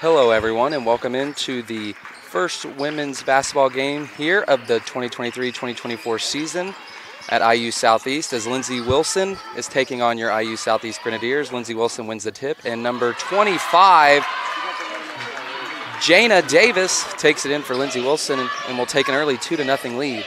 Hello everyone and welcome into the first women's basketball game here of the 2023-2024 season at IU Southeast as Lindsey Wilson is taking on your IU Southeast Grenadiers. Lindsey Wilson wins the tip and number 25, Jana Davis takes it in for Lindsey Wilson and will take an early 2-0 lead.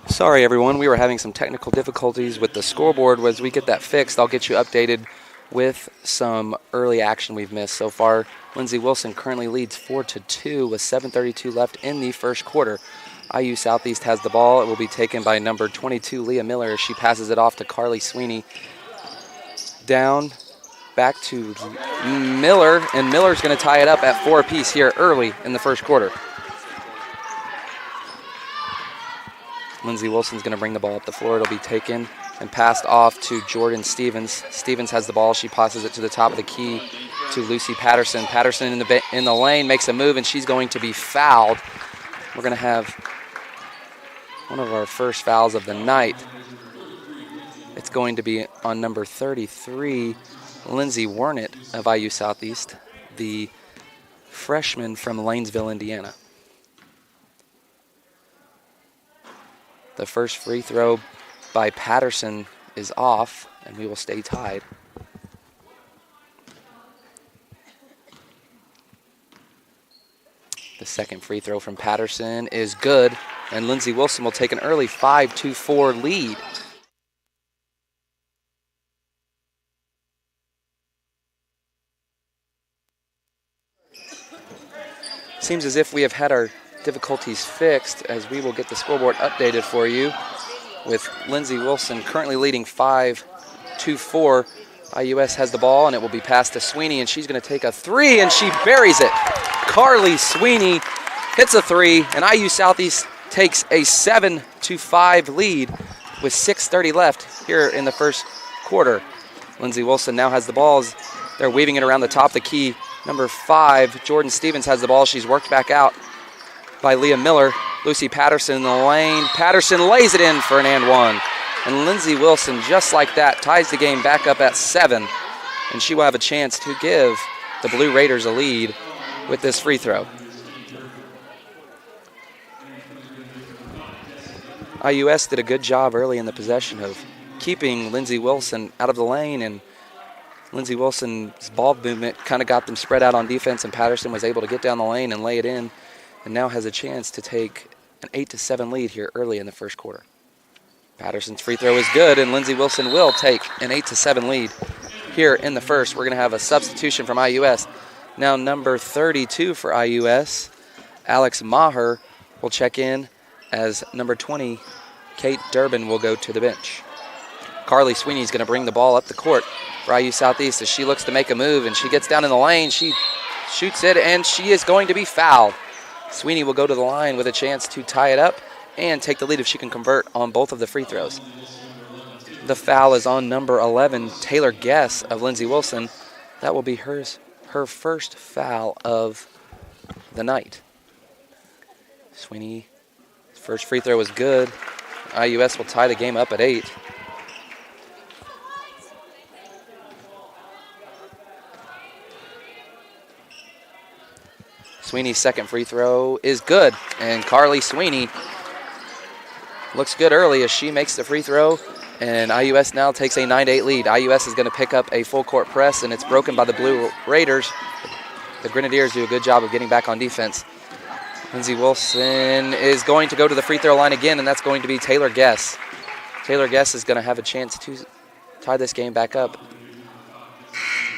Sorry everyone, we were having some technical difficulties with the scoreboard. As we get that fixed, I'll get you updated with some early action we've missed. So far, Lindsey Wilson currently leads 4-2 with 7:32 left in the first quarter. IU Southeast has the ball. It will be taken by number 22, Leah Miller, as she passes it off to Carly Sweeney. Down, back to Miller, and Miller's going to tie it up at 4 apiece here early in the first quarter. Lindsey Wilson's going to bring the ball up the floor. It'll be taken and passed off to Jordan Stevens. Stevens has the ball. She passes it to the top of the key to Lucy Patterson. Patterson in the lane makes a move, and she's going to be fouled. We're going to have one of our first fouls of the night. It's going to be on number 33, Lindsay Warnett of IU Southeast, the freshman from Lanesville, Indiana. The first free throw by Patterson is off, and we will stay tied. The second free throw from Patterson is good, and Lindsey Wilson will take an early 5-4 lead. Seems as if we have had our difficulties fixed, as we will get the scoreboard updated for you with Lindsey Wilson currently leading 5-4. IUS has the ball, and it will be passed to Sweeney, and she's going to take a three, and she buries it. Carly Sweeney hits a three, and IU Southeast takes a 7-5 lead with 6:30 left here in the first quarter. Lindsey Wilson now has the balls. They're weaving it around the top of the key. Number 5, Jordan Stevens has the ball. She's worked back out by Leah Miller. Lucy Patterson in the lane. Patterson lays it in for an and one. And Lindsey Wilson, just like that, ties the game back up at 7. And she will have a chance to give the Blue Raiders a lead with this free throw. IUS did a good job early in the possession of keeping Lindsey Wilson out of the lane, and Lindsey Wilson's ball movement kind of got them spread out on defense, and Patterson was able to get down the lane and lay it in, and now has a chance to take an 8-7 lead here early in the first quarter. Patterson's free throw is good, and Lindsey Wilson will take an 8-7 lead here in the first. We're going to have a substitution from IUS. Now number 32 for IUS, Alex Maher, will check in as number 20, Kate Durbin, will go to the bench. Carly Sweeney is going to bring the ball up the court for IU Southeast as she looks to make a move, and she gets down in the lane. She shoots it, and she is going to be fouled. Sweeney will go to the line with a chance to tie it up and take the lead if she can convert on both of the free throws. The foul is on number 11, Taylor Guess of Lindsey Wilson. That will be her first foul of the night. Sweeney's first free throw was good. IUS will tie the game up at 8. Sweeney's second free throw is good, and Carly Sweeney looks good early as she makes the free throw, and IUS now takes a 9-8 lead. IUS is going to pick up a full court press, and it's broken by the Blue Raiders. The Grenadiers do a good job of getting back on defense. Lindsey Wilson is going to go to the free throw line again, and that's going to be Taylor Guess. Taylor Guess is going to have a chance to tie this game back up,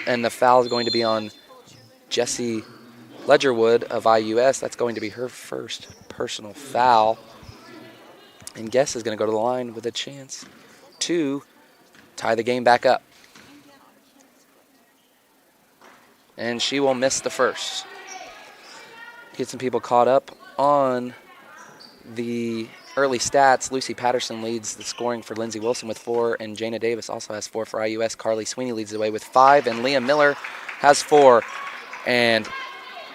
and the foul is going to be on Jessie Ledgerwood of IUS. That's going to be her first personal foul. And Guess is going to go to the line with a chance to tie the game back up. And she will miss the first. Get some people caught up on the early stats. Lucy Patterson leads the scoring for Lindsey Wilson with 4, and Jana Davis also has 4 for IUS. Carly Sweeney leads the way with 5, and Leah Miller has 4. And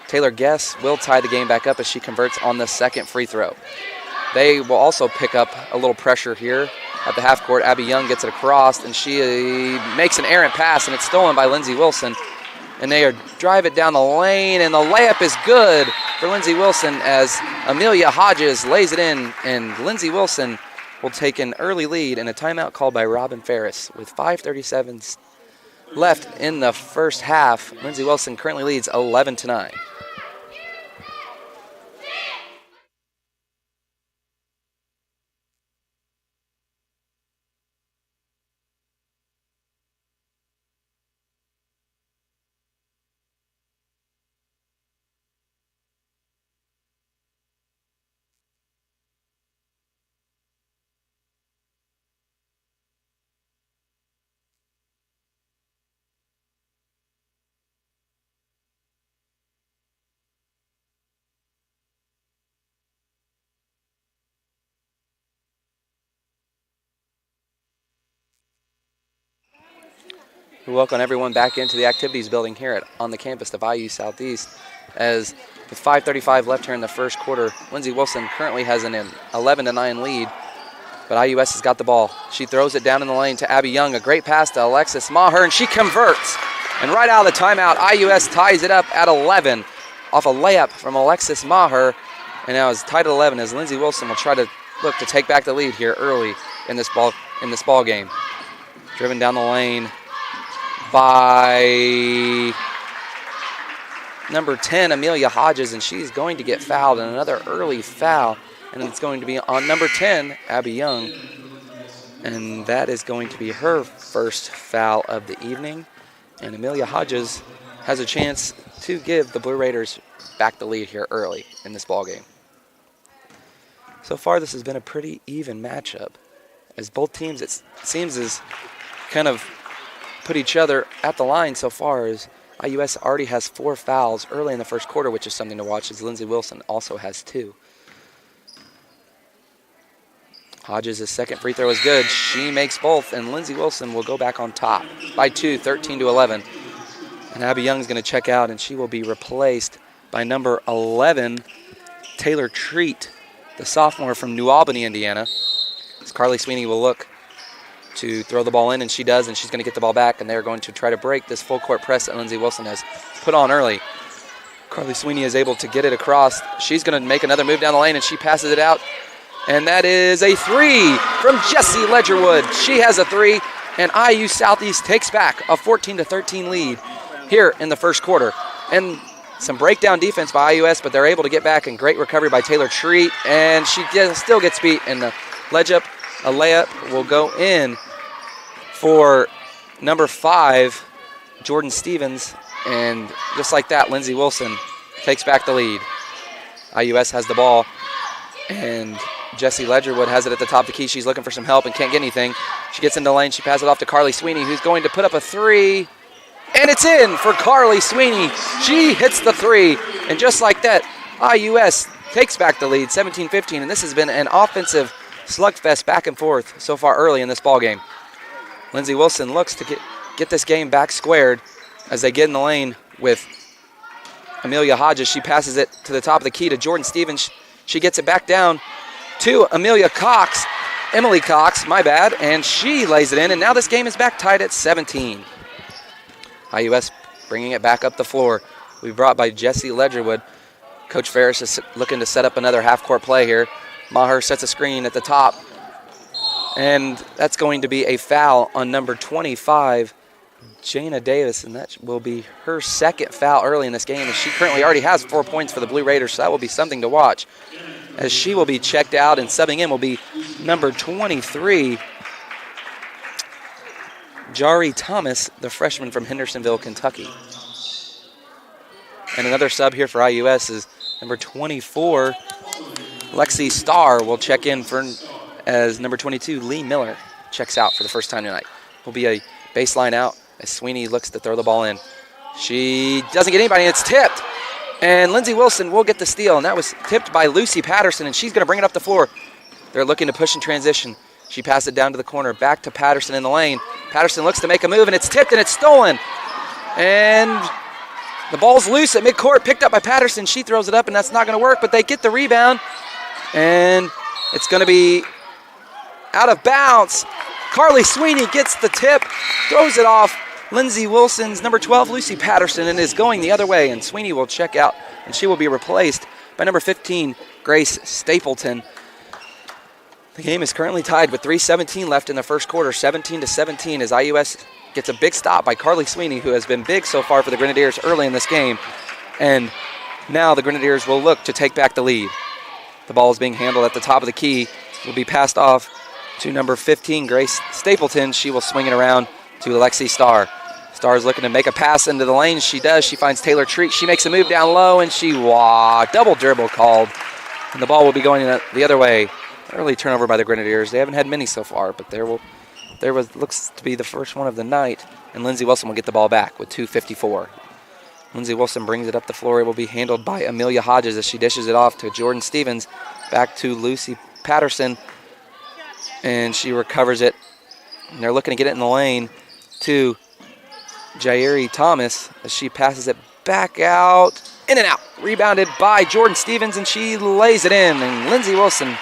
Taylor Guess will tie the game back up as she converts on the second free throw. They will also pick up a little pressure here at the half court. Abby Young gets it across, and she makes an errant pass, and it's stolen by Lindsey Wilson. And they drive it down the lane, and the layup is good for Lindsey Wilson as Amelia Hodges lays it in, and Lindsey Wilson will take an early lead in a timeout called by Robin Ferris with 5:37 left in the first half. Lindsey Wilson currently leads 11-9. We welcome everyone back into the activities building here on the campus of IU Southeast. As with 5:35 left here in the first quarter, Lindsey Wilson currently has an 11-9 lead, but IUS has got the ball. She throws it down in the lane to Abby Young, a great pass to Alexis Maher, and she converts. And right out of the timeout, IUS ties it up at 11 off a layup from Alexis Maher, and now it's tied at 11 as Lindsey Wilson will try to look to take back the lead here early in this ball game. Driven down the lane by number 10, Amelia Hodges, and she's going to get fouled, and another early foul, and it's going to be on number 10, Abby Young, and that is going to be her first foul of the evening, and Amelia Hodges has a chance to give the Blue Raiders back the lead here early in this ball game. So far, this has been a pretty even matchup, as both teams, it seems, as kind of put each other at the line so far, as IUS already has 4 fouls early in the first quarter, which is something to watch, as Lindsey Wilson also has 2. Hodges' second free throw is good. She makes both, and Lindsey Wilson will go back on top by 2, 13-11. And Abby Young's going to check out, and she will be replaced by number 11, Taylor Treat, the sophomore from New Albany, Indiana. As Carly Sweeney will look to throw the ball in, and she does, and she's going to get the ball back, and they're going to try to break this full court press that Lindsey Wilson has put on early. Carly Sweeney is able to get it across. She's going to make another move down the lane, and she passes it out. And that is a three from Jessie Ledgerwood. She has a three, and IU Southeast takes back a 14-13 lead here in the first quarter. And some breakdown defense by IUS, but they're able to get back, and great recovery by Taylor Treat, and she still gets beat, and the layup will go in for number 5, Jordan Stevens, and just like that, Lindsey Wilson takes back the lead. IUS has the ball, and Jessie Ledgerwood has it at the top of the key. She's looking for some help and can't get anything. She gets into the lane. She passes it off to Carly Sweeney, who's going to put up a three, and it's in for Carly Sweeney. She hits the three, and just like that, IUS takes back the lead, 17-15, and this has been an offensive slugfest back and forth so far early in this ballgame. Lindsey Wilson looks to get this game back squared as they get in the lane with Amelia Hodges. She passes it to the top of the key to Jordan Stevens. She gets it back down to Emily Cox, and she lays it in, and now this game is back tied at 17. IUS bringing it back up the floor. We brought by Jessie Ledgerwood. Coach Ferris is looking to set up another half-court play here. Maher sets a screen at the top, and that's going to be a foul on number 25, Jana Davis, and that will be her second foul early in this game, and she currently already has 4 points for the Blue Raiders, so that will be something to watch, as she will be checked out, and subbing in will be number 23, Jari Thomas, the freshman from Hendersonville, Kentucky. And another sub here for IUS is number 24, Lexi Starr will check in as number 22, Lee Miller, checks out for the first time tonight. Will be a baseline out as Sweeney looks to throw the ball in. She doesn't get anybody, and it's tipped. And Lindsey Wilson will get the steal, and that was tipped by Lucy Patterson, and she's going to bring it up the floor. They're looking to push in transition. She passed it down to the corner, back to Patterson in the lane. Patterson looks to make a move, and it's tipped, and it's stolen. And the ball's loose at midcourt, picked up by Patterson. She throws it up, and that's not going to work, but they get the rebound, and it's going to be out of bounds. Carly Sweeney gets the tip, throws it off Lindsey Wilson's number 12, Lucy Patterson, and is going the other way, and Sweeney will check out, and she will be replaced by number 15, Grace Stapleton. The game is currently tied with 3:17 left in the first quarter, 17-17, as IUS gets a big stop by Carly Sweeney, who has been big so far for the Grenadiers early in this game. And now the Grenadiers will look to take back the lead. The ball is being handled at the top of the key. Will be passed off to number 15, Grace Stapleton. She will swing it around to Lexi Starr. Starr is looking to make a pass into the lane. She does. She finds Taylor Treat. She makes a move down low, and double dribble called. And the ball will be going the other way. Early turnover by the Grenadiers. They haven't had many so far, but looks to be the first one of the night. And Lindsey Wilson will get the ball back with 2:54. Lindsey Wilson brings it up the floor. It will be handled by Amelia Hodges as she dishes it off to Jordan Stevens. Back to Lucy Patterson. And she recovers it. And they're looking to get it in the lane to Jairi Thomas as she passes it back out. In and out. Rebounded by Jordan Stevens, and she lays it in. And Lindsey Wilson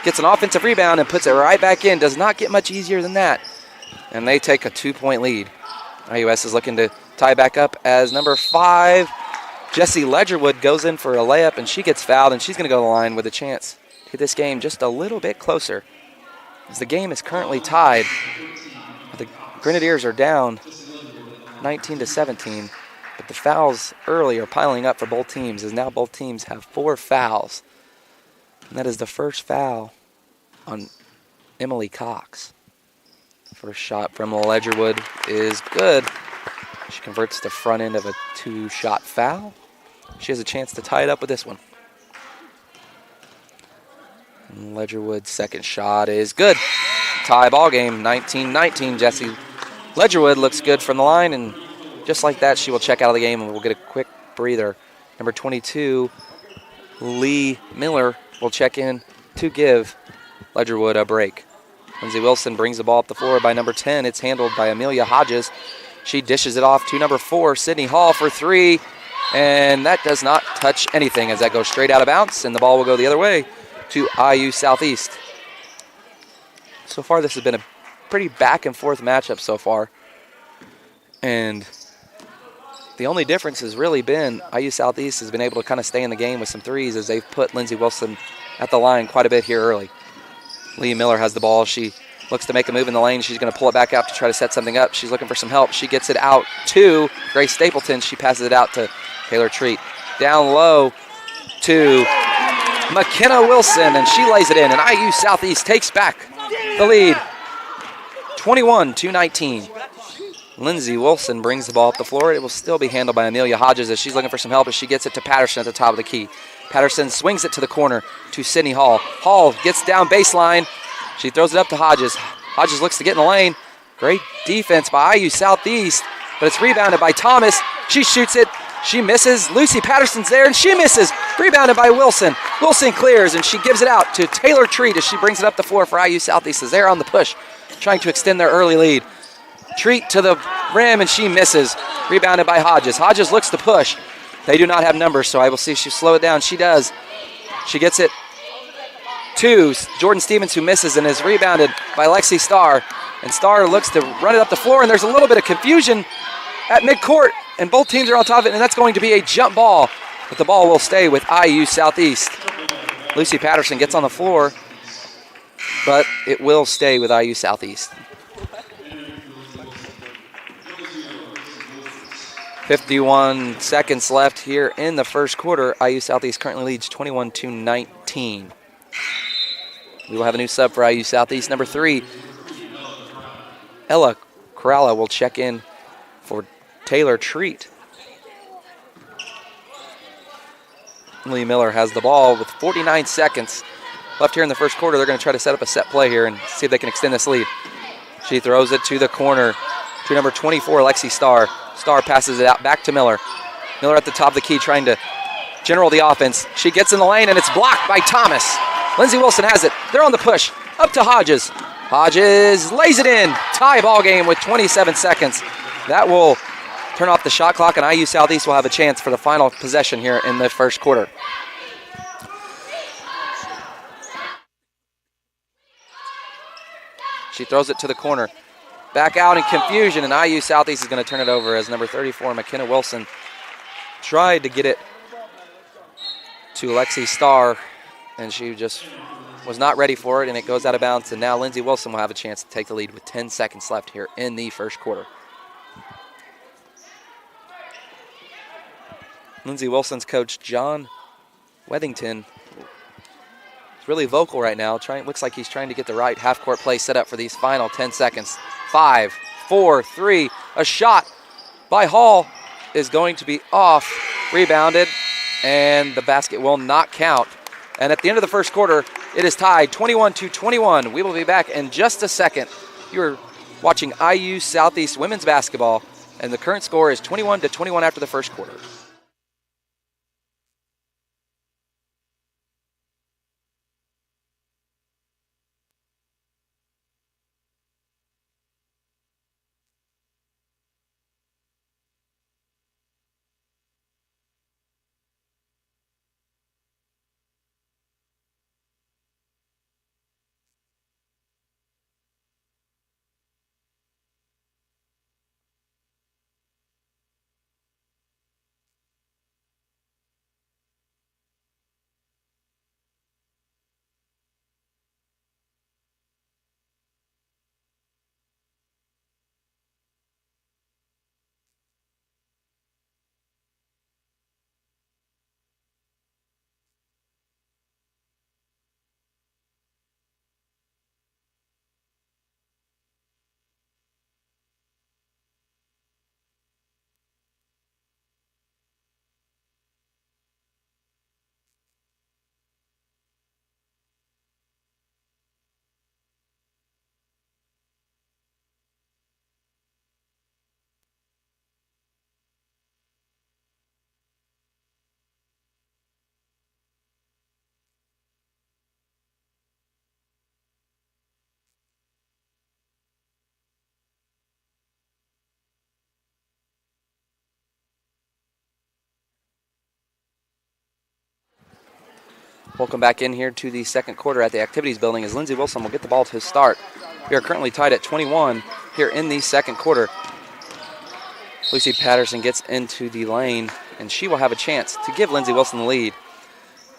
gets an offensive rebound and puts it right back in. Does not get much easier than that. And they take a 2-point lead. IUS is looking to tie back up as number 5, Jessie Ledgerwood, goes in for a layup, and she gets fouled, and she's going to go to the line with a chance to get this game just a little bit closer. As the game is currently tied, the Grenadiers are down 19-17, but the fouls early are piling up for both teams, as now both teams have 4 fouls. And that is the first foul on Emily Cox. First shot from Ledgerwood is good. She converts the front end of a 2-shot foul. She has a chance to tie it up with this one. And Ledgerwood's second shot is good. Tie ball game, 19-19. Jessie Ledgerwood looks good from the line, and just like that, she will check out of the game, and we'll get a quick breather. Number 22, Lee Miller, will check in to give Ledgerwood a break. Lindsey Wilson brings the ball up the floor by number 10. It's handled by Amelia Hodges. She dishes it off to number 4, Sydney Hall, for 3. And that does not touch anything as that goes straight out of bounds, and the ball will go the other way to IU Southeast. So far, this has been a pretty back and forth matchup so far. And the only difference has really been IU Southeast has been able to kind of stay in the game with some threes as they've put Lindsey Wilson at the line quite a bit here early. Leah Miller has the ball. She looks to make a move in the lane. She's going to pull it back out to try to set something up. She's looking for some help. She gets it out to Grace Stapleton. She passes it out to Taylor Treat. Down low to McKenna Wilson, and she lays it in. And IU Southeast takes back the lead, 21-19. Lindsey Wilson brings the ball up the floor. It will still be handled by Amelia Hodges as she's looking for some help as she gets it to Patterson at the top of the key. Patterson swings it to the corner to Sydney Hall. Hall gets down baseline. She throws it up to Hodges. Hodges looks to get in the lane. Great defense by IU Southeast, but it's rebounded by Thomas. She shoots it. She misses. Lucy Patterson's there, and she misses. Rebounded by Wilson. Wilson clears, and she gives it out to Taylor Treat as she brings it up the floor for IU Southeast as they're on the push, trying to extend their early lead. Treat to the rim, and she misses. Rebounded by Hodges. Hodges looks to push. They do not have numbers, so I will see if she slow it down. She does. She gets it to Jordan Stevens, who misses and is rebounded by Lexi Starr. And Starr looks to run it up the floor, and there's a little bit of confusion at midcourt, and both teams are on top of it, and that's going to be a jump ball, but the ball will stay with IU Southeast. Lucy Patterson gets on the floor, but it will stay with IU Southeast. 51 seconds left here in the first quarter. IU Southeast currently leads 21-19. We will have a new sub for IU Southeast. Number 3, Ella Corrala will check in for Taylor Treat. Lee Miller has the ball with 49 seconds left here in the first quarter. They're going to try to set up a set play here and see if they can extend this lead. She throws it to the corner to number 24, Lexi Starr. Starr passes it out back to Miller. Miller at the top of the key trying to general the offense. She gets in the lane, and it's blocked by Thomas. Lindsey Wilson has it. They're on the push. Up to Hodges. Hodges lays it in. Tie ball game with 27 seconds. That will turn off the shot clock, and IU Southeast will have a chance for the final possession here in the first quarter. She throws it to the corner. Back out in confusion, and IU Southeast is going to turn it over as number 34, McKenna Wilson, tried to get it to Lexi Starr, and she just was not ready for it, and it goes out of bounds. And now Lindsey Wilson will have a chance to take the lead with 10 seconds left here in the first quarter. Lindsey Wilson's coach, John Wethington, is really vocal right now. Looks like he's trying to get the right half-court play set up for these final 10 seconds. 5, 4, 3. A shot by Hall is going to be off, rebounded, and the basket will not count. And at the end of the first quarter, it is tied 21-21. We will be back in just a second. You're watching IU Southeast women's basketball, and the current score is 21-21 after the first quarter. Welcome back in here to the second quarter at the activities building as Lindsey Wilson will get the ball to start. We are currently tied at 21 here in the second quarter. Lucy Patterson gets into the lane, and she will have a chance to give Lindsey Wilson the lead.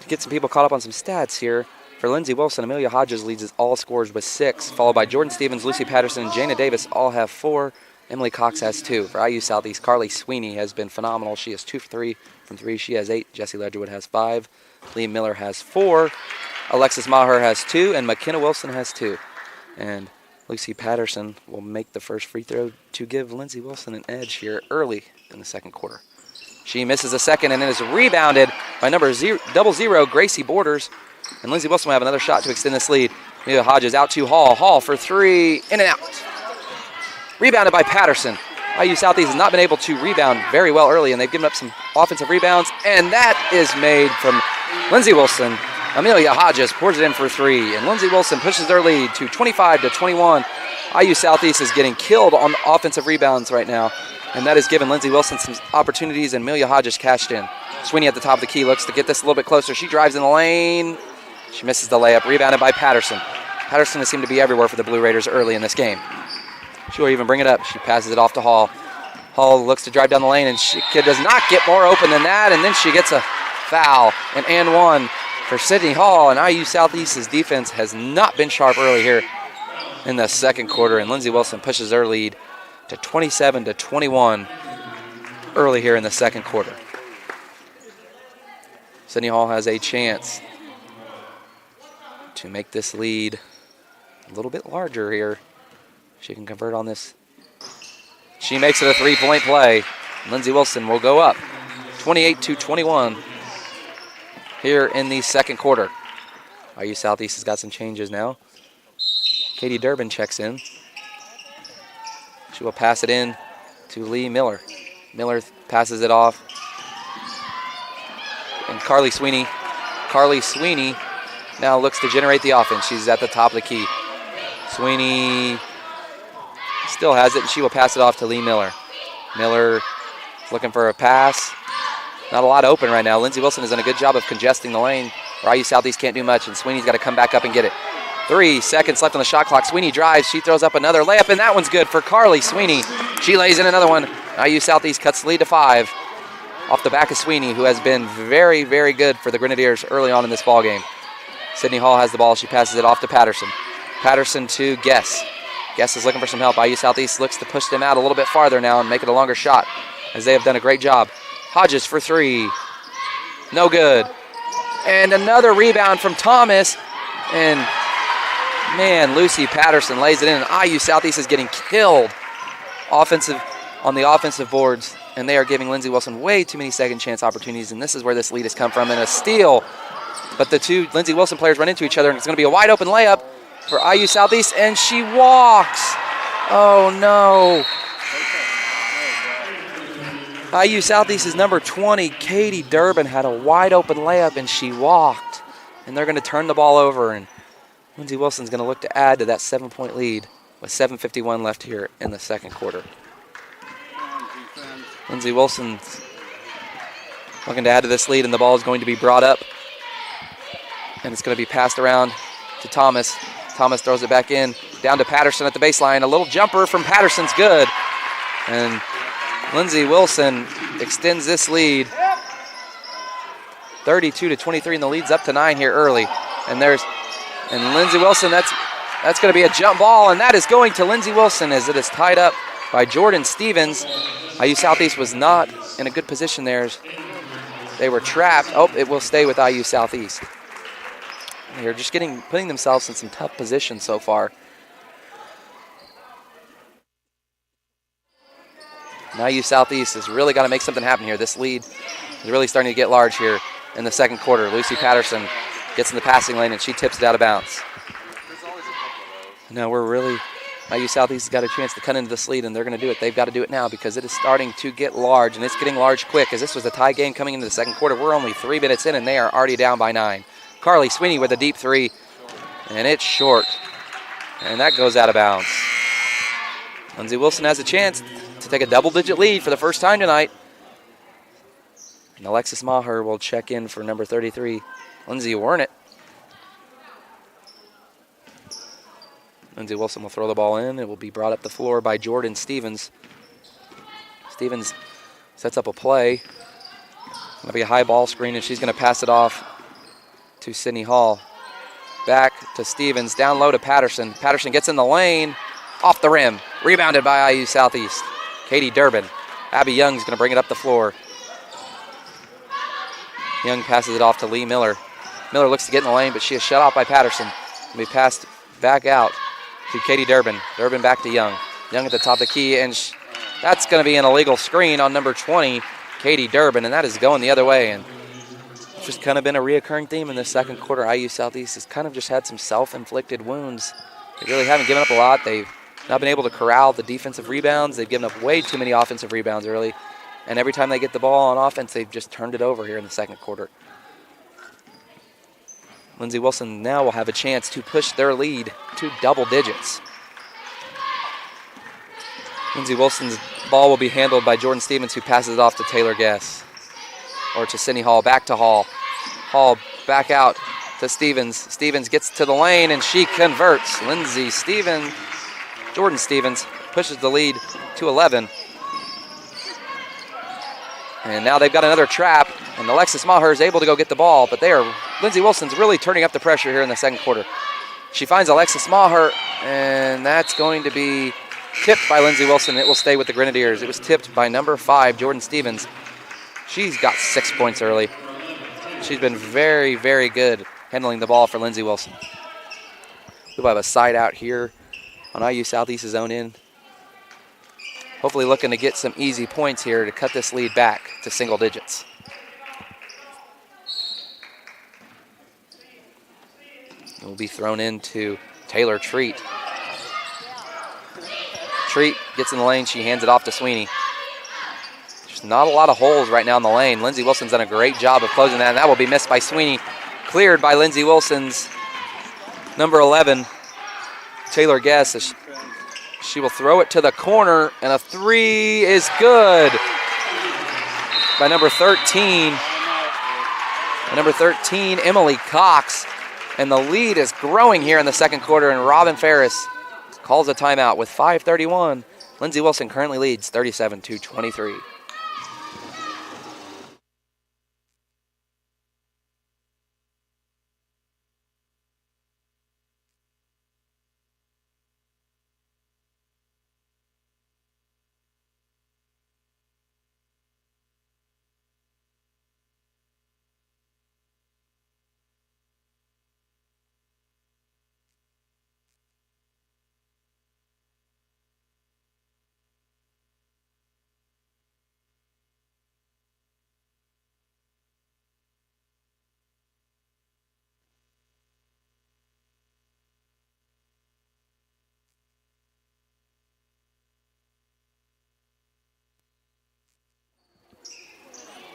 To get some people caught up on some stats here, for Lindsey Wilson, Amelia Hodges leads all scorers with 6, followed by Jordan Stevens, Lucy Patterson, and Jana Davis all have 4. Emily Cox has 2. For IU Southeast, Carly Sweeney has been phenomenal. She is 2 for 3 from 3. She has 8. Jessie Ledgerwood has 5. Lee Miller has 4. Alexis Maher has 2, and McKenna Wilson has 2. And Lucy Patterson will make the first free throw to give Lindsey Wilson an edge here early in the second quarter. She misses a second, and it is rebounded by number 0, Gracie Borders. And Lindsey Wilson will have another shot to extend this lead. Amelia Hodges out to Hall. Hall for 3, in and out. Rebounded by Patterson. IU Southeast has not been able to rebound very well early, and they've given up some offensive rebounds, and that is made from Lindsey Wilson. Amelia Hodges pours it in for 3, and Lindsey Wilson pushes their lead to 25-21. IU Southeast is getting killed on offensive rebounds right now, and that has given Lindsey Wilson some opportunities, and Amelia Hodges cashed in. Sweeney at the top of the key looks to get this a little bit closer. She drives in the lane. She misses the layup, rebounded by Patterson. Patterson has seemed to be everywhere for the Blue Raiders early in this game. She will even bring it up. She passes it off to Hall. Hall looks to drive down the lane, and she does not get more open than that, and then she gets a foul, and 1 for Sydney Hall, and IU Southeast's defense has not been sharp early here in the second quarter, and Lindsey Wilson pushes their lead to 27-21 early here in the second quarter. Sydney Hall has a chance to make this lead a little bit larger here. She can convert on this. She makes it a 3-point play. Lindsey Wilson will go up 28-21 here in the second quarter. IU Southeast has got some changes now. Katie Durbin checks in. She will pass it in to Lee Miller. Miller passes it off. And Carly Sweeney now looks to generate the offense. She's at the top of the key. Sweeney still has it, and she will pass it off to Lee Miller. Miller looking for a pass. Not a lot open right now. Lindsey Wilson has done a good job of congesting the lane, where IU Southeast can't do much, and Sweeney's got to come back up and get it. 3 seconds left on the shot clock. Sweeney drives. She throws up another layup, and that one's good for Carly Sweeney. She lays in another one. IU Southeast cuts the lead to 5 off the back of Sweeney, who has been very, very good for the Grenadiers early on in this ballgame. Sydney Hall has the ball. She passes it off to Patterson. Patterson to Guess. Guess is looking for some help. IU Southeast looks to push them out a little bit farther now and make it a longer shot, as they have done a great job. Hodges for 3. No good. And another rebound from Thomas. And, man, Lucy Patterson lays it in. And IU Southeast is getting killed on the offensive boards. And they are giving Lindsey Wilson way too many second chance opportunities. And this is where this lead has come from. And a steal. But the two Lindsey Wilson players run into each other. And it's going to be a wide open layup for IU Southeast. And she walks. Oh, no. IU Southeast's number 20, Katie Durbin, had a wide open layup, and she walked. And they're going to turn the ball over, and Lindsey Wilson's going to look to add to that 7-point lead with 7:51 left here in the second quarter. Lindsey Wilson's looking to add to this lead, and the ball is going to be brought up. And it's going to be passed around to Thomas. Thomas throws it back in, down to Patterson at the baseline. A little jumper from Patterson's good. And Lindsey Wilson extends this lead 32-23, and the lead's up to 9 here early. And Lindsey Wilson, that's going to be a jump ball, and that is going to Lindsey Wilson as it is tied up by Jordan Stevens. IU Southeast was not in a good position there. They were trapped. Oh, it will stay with IU Southeast. They're just putting themselves in some tough positions so far. Now IU Southeast has really got to make something happen here. This lead is really starting to get large here in the second quarter. Lucy Patterson gets in the passing lane, and she tips it out of bounds. Now IU Southeast has got a chance to cut into this lead, and they're going to do it. They've got to do it now because it is starting to get large, and it's getting large quick. As this was a tie game coming into the second quarter, we're only 3 minutes in, and they are already down by 9. Carly Sweeney with a deep 3, and it's short, and that goes out of bounds. Lindsey Wilson has a chance to take a double-digit lead for the first time tonight. And Alexis Maher will check in for number 33, Lindsey Wernick. Lindsey Wilson will throw the ball in. It will be brought up the floor by Jordan Stevens. Stevens sets up a play. It'll be a high ball screen, and she's going to pass it off to Sydney Hall. Back to Stevens, down low to Patterson. Patterson gets in the lane, off the rim. Rebounded by IU Southeast. Katie Durbin. Abby Young's going to bring it up the floor. Young passes it off to Lee Miller. Miller looks to get in the lane, but she is shut off by Patterson. It'll be passed back out to Katie Durbin. Durbin back to Young. Young at the top of the key, and that's going to be an illegal screen on number 20, Katie Durbin, and that is going the other way. And it's just kind of been a reoccurring theme in this second quarter. IU Southeast has kind of just had some self-inflicted wounds. They really haven't given up a lot. They've not been able to corral the defensive rebounds. They've given up way too many offensive rebounds early. And every time they get the ball on offense, they've just turned it over here in the second quarter. Lindsey Wilson now will have a chance to push their lead to double digits. Lindsey Wilson's ball will be handled by Jordan Stevens, who passes it off to Taylor Guess. Or to Sydney Hall, back to Hall. Hall back out to Stevens. Stevens gets to the lane, and she converts. Jordan Stevens pushes the lead to 11. And now they've got another trap, and Alexis Maher is able to go get the ball, but Lindsey Wilson's really turning up the pressure here in the second quarter. She finds Alexis Maher, and that's going to be tipped by Lindsey Wilson. It will stay with the Grenadiers. It was tipped by number 5, Jordan Stevens. She's got 6 points early. She's been very, very good handling the ball for Lindsey Wilson. We'll have a side out here on IU Southeast's own end. Hopefully looking to get some easy points here to cut this lead back to single digits. It will be thrown into Taylor Treat. Treat gets in the lane. She hands it off to Sweeney. There's not a lot of holes right now in the lane. Lindsey Wilson's done a great job of closing that, and that will be missed by Sweeney. Cleared by Lindsey Wilson's number 11, Taylor Guess. She will throw it to the corner, and a 3 is good by number 13. Number 13, Emily Cox. And the lead is growing here in the second quarter, and Robin Ferris calls a timeout with 5:31. Lindsey Wilson currently leads 37-23.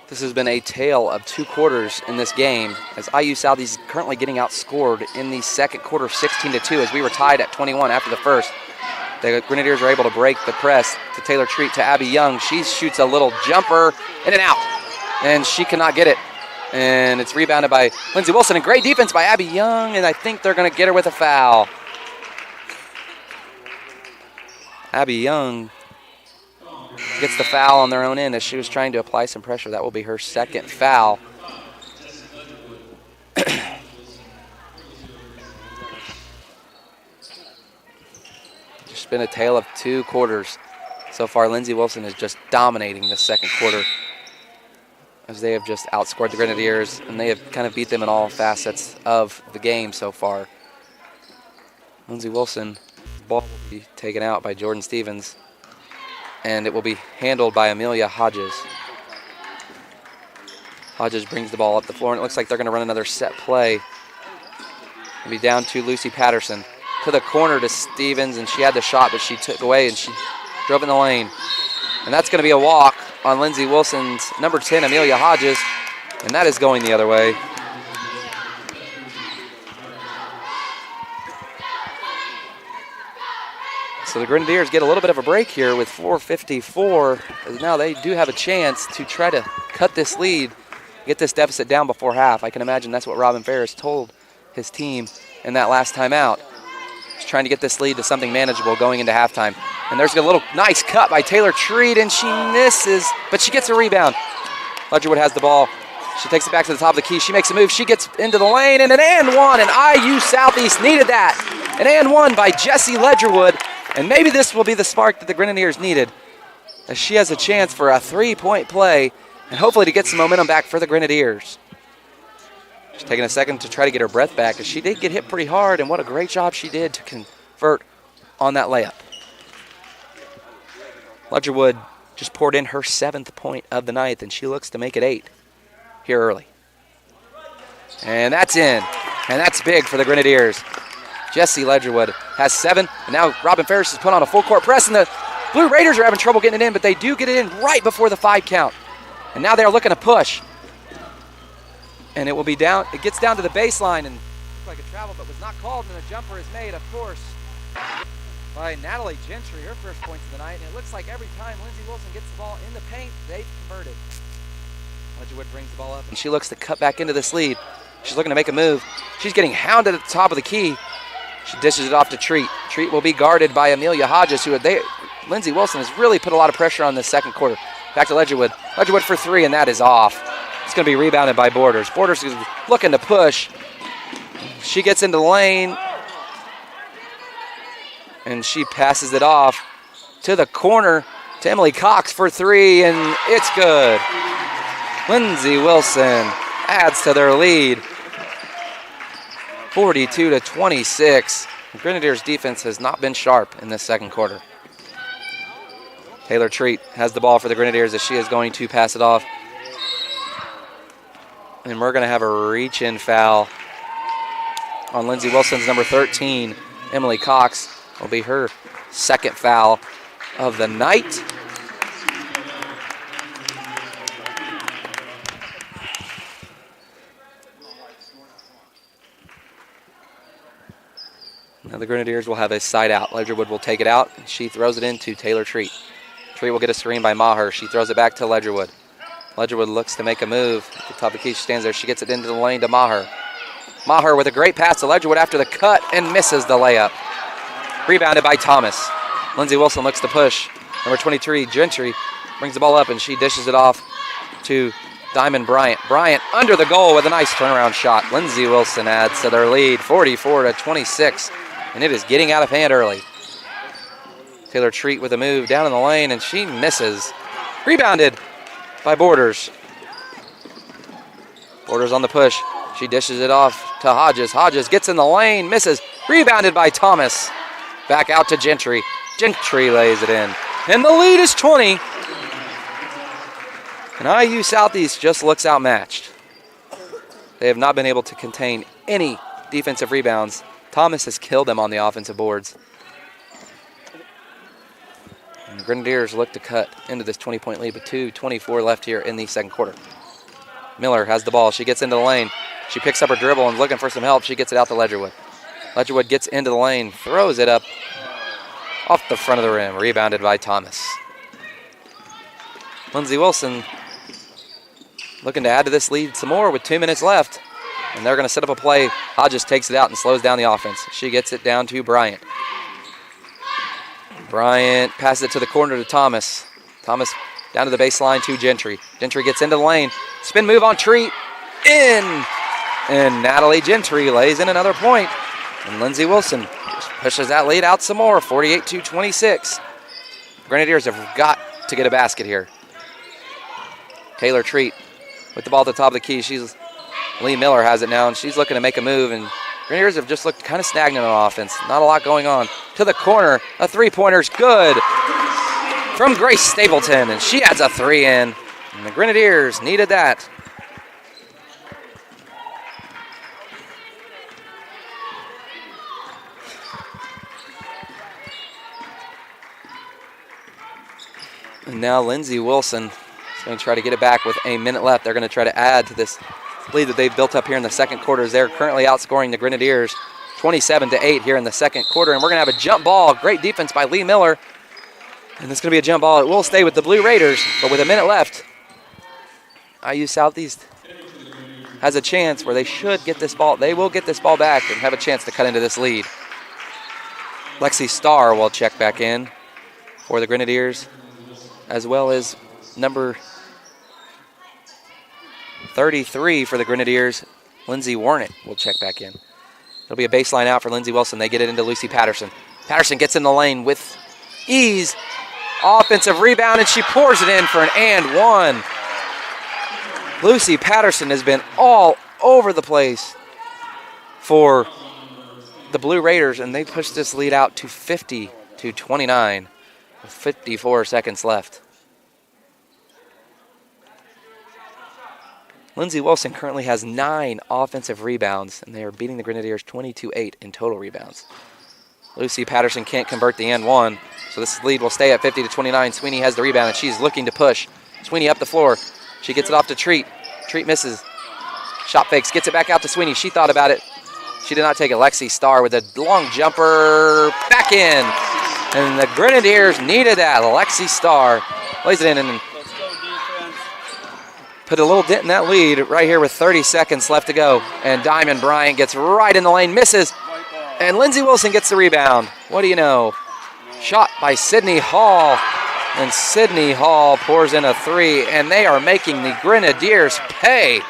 This has been a tale of 2 quarters in this game, as IU Southeast is currently getting outscored in the second quarter 16-2, as we were tied at 21 after the first. The Grenadiers are able to break the press to Taylor Treat to Abby Young. She shoots a little jumper in and out, and she cannot get it. And it's rebounded by Lindsey Wilson, and great defense by Abby Young, and I think they're going to get her with a foul. Abby Young gets the foul on their own end as she was trying to apply some pressure. That will be her second foul. Just been a tale of 2 quarters. So far, Lindsey Wilson is just dominating the second quarter, as they have just outscored the Grenadiers, and they have kind of beat them in all facets of the game so far. Lindsey Wilson, ball will be taken out by Jordan Stevens, and it will be handled by Amelia Hodges. Hodges brings the ball up the floor, and it looks like they're going to run another set play. It'll be down to Lucy Patterson. To the corner to Stevens, and she had the shot, but she took away, and she drove in the lane. And that's going to be a walk on Lindsey Wilson's number 10, Amelia Hodges, and that is going the other way. So the Grenadiers get a little bit of a break here with 4:54. Now they do have a chance to try to cut this lead, get this deficit down before half. I can imagine that's what Robin Ferris told his team in that last timeout. She's trying to get this lead to something manageable going into halftime. And there's a little nice cut by Taylor Treat, and she misses, but she gets a rebound. Ledgerwood has the ball. She takes it back to the top of the key. She makes a move. She gets into the lane, and an and one, and IU Southeast needed that. An and one by Jessie Ledgerwood, and maybe this will be the spark that the Grenadiers needed, as she has a chance for a three-point play and hopefully to get some momentum back for the Grenadiers. She's taking a second to try to get her breath back, as she did get hit pretty hard, and what a great job she did to convert on that layup. Ledgerwood just poured in her 7th point of the night, and she looks to make it 8 here early. And that's in, and that's big for the Grenadiers. Jessie Ledgerwood has 7, and now Robin Ferris has put on a full-court press, and the Blue Raiders are having trouble getting it in, but they do get it in right before the 5 count. And now they're looking to push. And it will be down, it gets down to the baseline, and looks like a travel, but was not called, and a jumper is made, of course, by Natalie Gentry, her first points of the night. And it looks like every time Lindsey Wilson gets the ball in the paint, they've converted. Ledgerwood brings the ball up, and she looks to cut back into this lead. She's looking to make a move. She's getting hounded at the top of the key. She dishes it off to Treat. Treat will be guarded by Amelia Hodges, Lindsey Wilson has really put a lot of pressure on this second quarter. Back to Ledgerwood. Ledgerwood for 3, and that is off. It's going to be rebounded by Borders. Borders is looking to push. She gets into the lane, and she passes it off to the corner to Emily Cox for 3, and it's good. Lindsey Wilson adds to their lead, 42-26. The Grenadiers' defense has not been sharp in this second quarter. Taylor Treat has the ball for the Grenadiers, as she is going to pass it off. And we're going to have a reach-in foul on Lindsey Wilson's number 13. Emily Cox will be her 2nd foul of the night. Now the Grenadiers will have a side out. Ledgerwood will take it out, and she throws it into Taylor Treat. Treat will get a screen by Maher. She throws it back to Ledgerwood. Ledgerwood looks to make a move. At the top of the key, she stands there. She gets it into the lane to Maher. Maher with a great pass to Ledgerwood after the cut and misses the layup. Rebounded by Thomas. Lindsey Wilson looks to push. Number 23, Gentry, brings the ball up, and she dishes it off to Diamond Bryant. Bryant under the goal with a nice turnaround shot. Lindsey Wilson adds to their lead, 44-26, and it is getting out of hand early. Taylor Treat with a move down in the lane, and she misses. Rebounded by Borders. Borders on the push. She dishes it off to Hodges. Hodges gets in the lane, misses. Rebounded by Thomas. Back out to Gentry. Gentry lays it in. And the lead is 20. And IU Southeast just looks outmatched. They have not been able to contain any defensive rebounds. Thomas has killed them on the offensive boards. And the Grenadiers look to cut into this 20-point lead, but 2:24 left here in the second quarter. Miller has the ball. She gets into the lane. She picks up her dribble and looking for some help. She gets it out to Ledgerwood. Ledgerwood gets into the lane, throws it up off the front of the rim, rebounded by Thomas. Lindsey Wilson looking to add to this lead some more with 2 minutes left. And they're going to set up a play. Hodges takes it out and slows down the offense. She gets it down to Bryant. Bryant passes it to the corner to Thomas. Thomas down to the baseline to Gentry. Gentry gets into the lane. Spin move on Treat. In. And Natalie Gentry lays in another point. And Lindsey Wilson just pushes that lead out some more, 48-26. Grenadiers have got to get a basket here. Taylor Treat with the ball at the top of the key. Lee Miller has it now, and she's looking to make a move, and Grenadiers have just looked kind of stagnant on offense. Not a lot going on. To the corner, a three-pointer's good from Grace Stapleton, and she adds a 3 in, and the Grenadiers needed that. And now Lindsey Wilson is going to try to get it back with a minute left. They're going to try to add to this lead that they've built up here in the second quarter, as they're currently outscoring the Grenadiers 27-8 here in the second quarter. And we're going to have a jump ball. Great defense by Lee Miller. And it's going to be a jump ball. It will stay with the Blue Raiders, but with a minute left, IU Southeast has a chance where they should get this ball. They will get this ball back and have a chance to cut into this lead. Lexi Starr will check back in for the Grenadiers, as well as number 33 for the Grenadiers, Lindsey Warnett will check back in. It'll be a baseline out for Lindsey Wilson. They get it into Lucy Patterson. Patterson gets in the lane with ease. Offensive rebound, and she pours it in for an and one. Lucy Patterson has been all over the place for the Blue Raiders, and they pushed this lead out to 50-29 with 54 seconds left. Lindsey Wilson currently has 9 offensive rebounds, and they are beating the Grenadiers 22-8 in total rebounds. Lucy Patterson can't convert the and one, so this lead will stay at 50-29. Sweeney has the rebound, and she's looking to push. Sweeney up the floor. She gets it off to Treat. Treat misses. Shot fakes, gets it back out to Sweeney. She thought about it. She did not take it. Lexi Starr with a long jumper. Back in. And the Grenadiers needed that. Lexi Starr lays it in and put a little dent in that lead right here with 30 seconds left to go. And Diamond Bryant gets right in the lane, misses. And Lindsey Wilson gets the rebound. What do you know? Shot by Sydney Hall. And Sydney Hall pours in a 3, and they are making the Grenadiers pay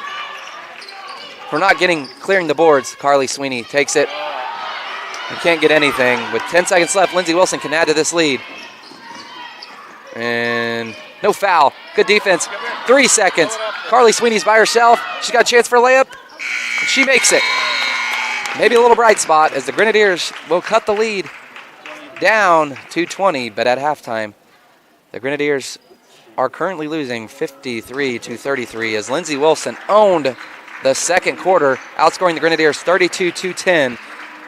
for not clearing the boards. Carly Sweeney takes it and can't get anything. With 10 seconds left, Lindsey Wilson can add to this lead. And no foul. Good defense. 3 seconds. Carly Sweeney's by herself. She's got a chance for a layup. And she makes it. Maybe a little bright spot as the Grenadiers will cut the lead down to 20, but at halftime, the Grenadiers are currently losing 53-33 as Lindsey Wilson owned the second quarter, outscoring the Grenadiers 32-10.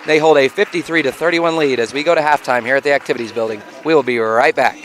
They hold a 53-31 lead as we go to halftime here at the Activities Building. We will be right back.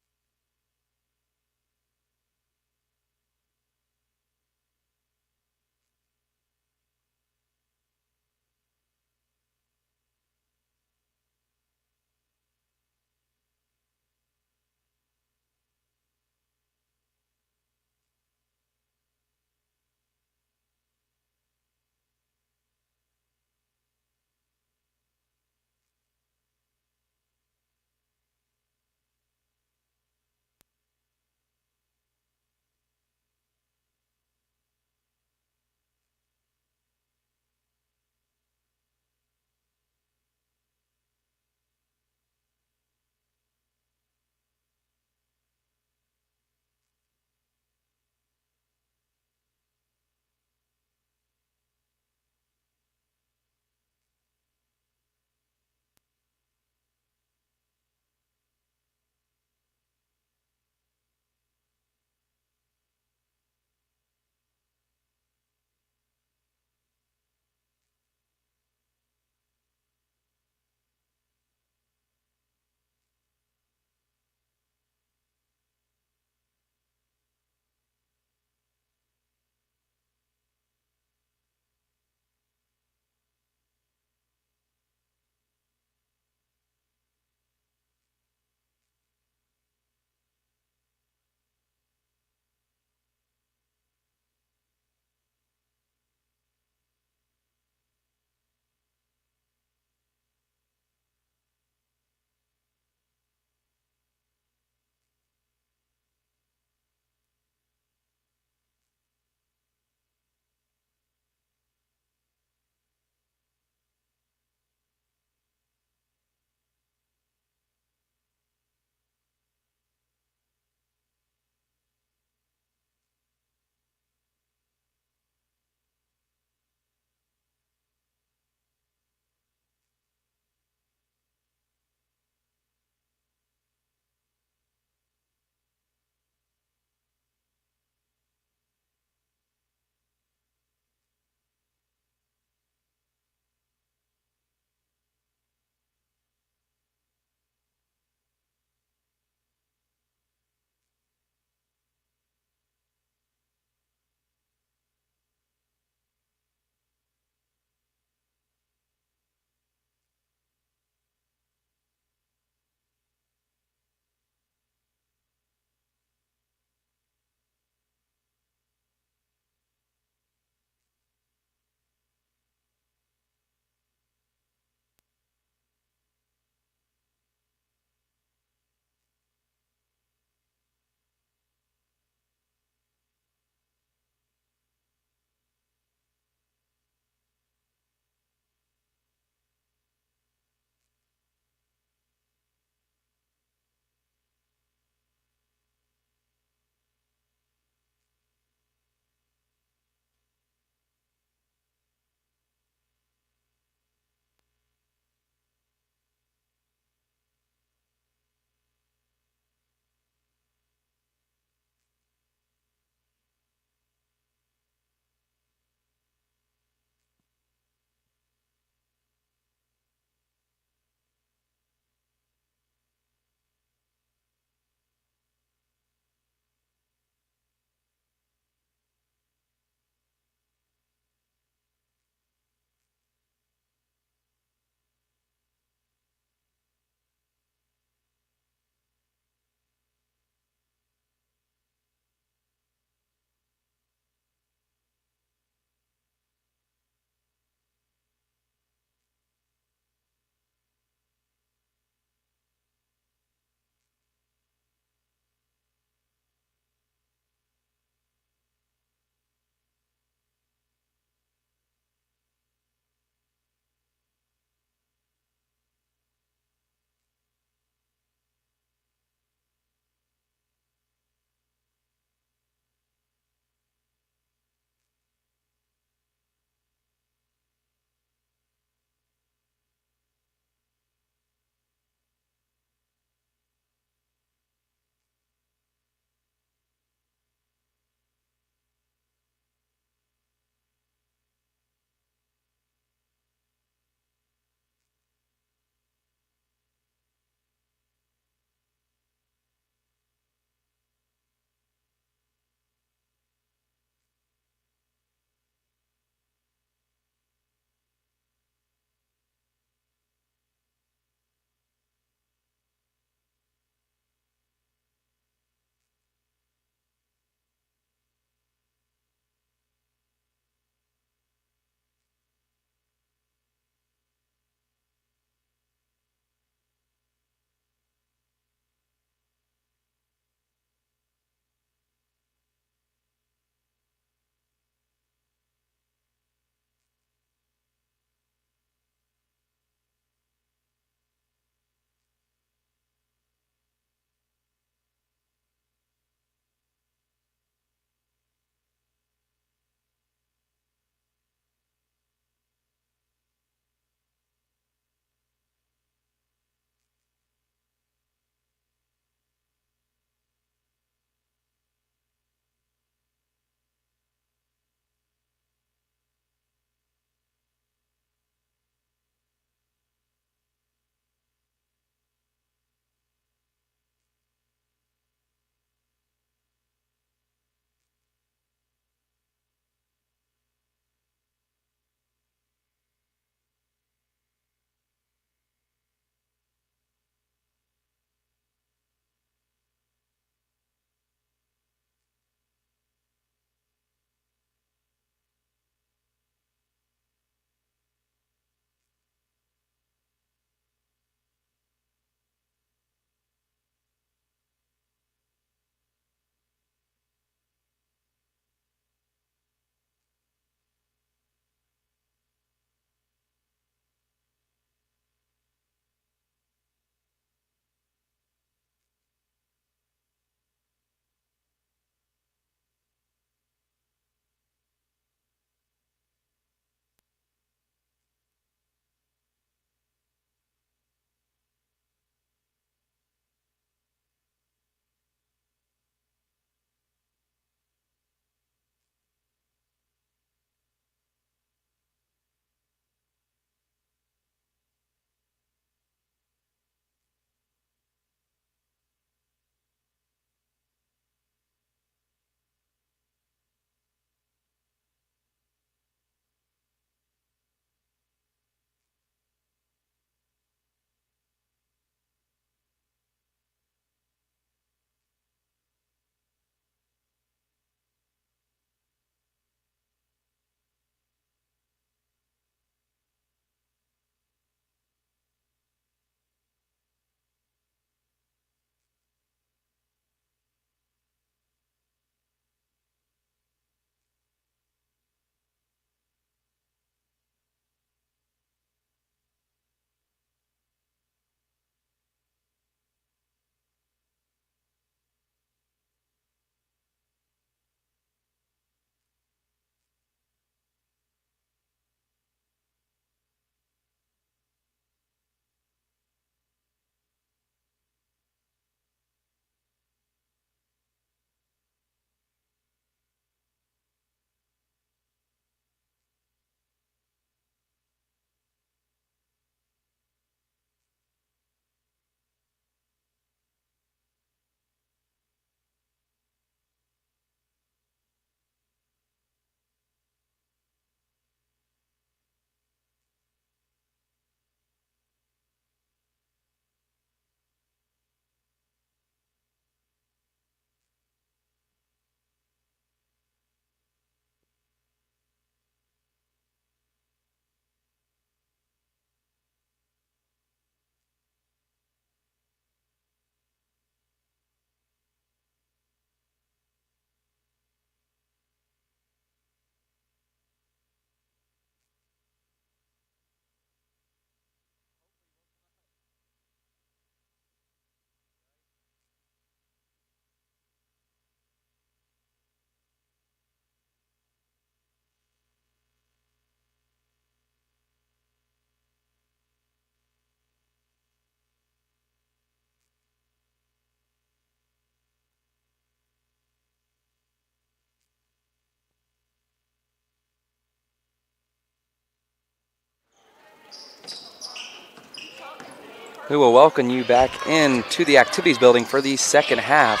We will welcome you back into the activities building for the second half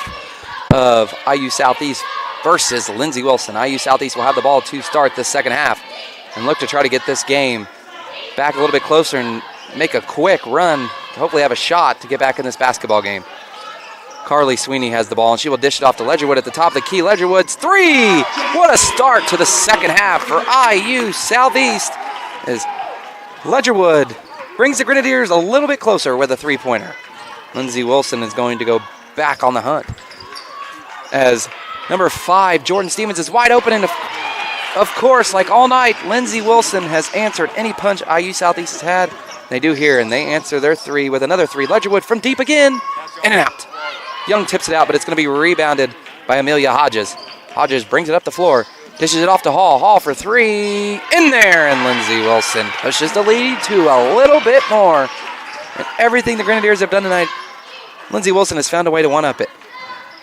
of IU Southeast versus Lindsey Wilson. IU Southeast will have the ball to start the second half and look to try to get this game back a little bit closer and make a quick run to hopefully have a shot to get back in this basketball game. Carly Sweeney has the ball, and she will dish it off to Ledgerwood at the top of the key. Ledgerwood's three! What a start to the second half for IU Southeast as Ledgerwood brings the Grenadiers a little bit closer with a three-pointer. Lindsey Wilson is going to go back on the hunt as number 5, Jordan Stevens, is wide open, and of course, like all night, Lindsey Wilson has answered any punch IU Southeast has had. They do here, and they answer their three with another three. Ledgerwood from deep again, in and out. Young tips it out, but it's going to be rebounded by Amelia Hodges. Hodges brings it up the floor, dishes it off to Hall. Hall for three, in there, and Lindsey Wilson pushes the lead to a little bit more. And everything the Grenadiers have done tonight, Lindsey Wilson has found a way to one-up it.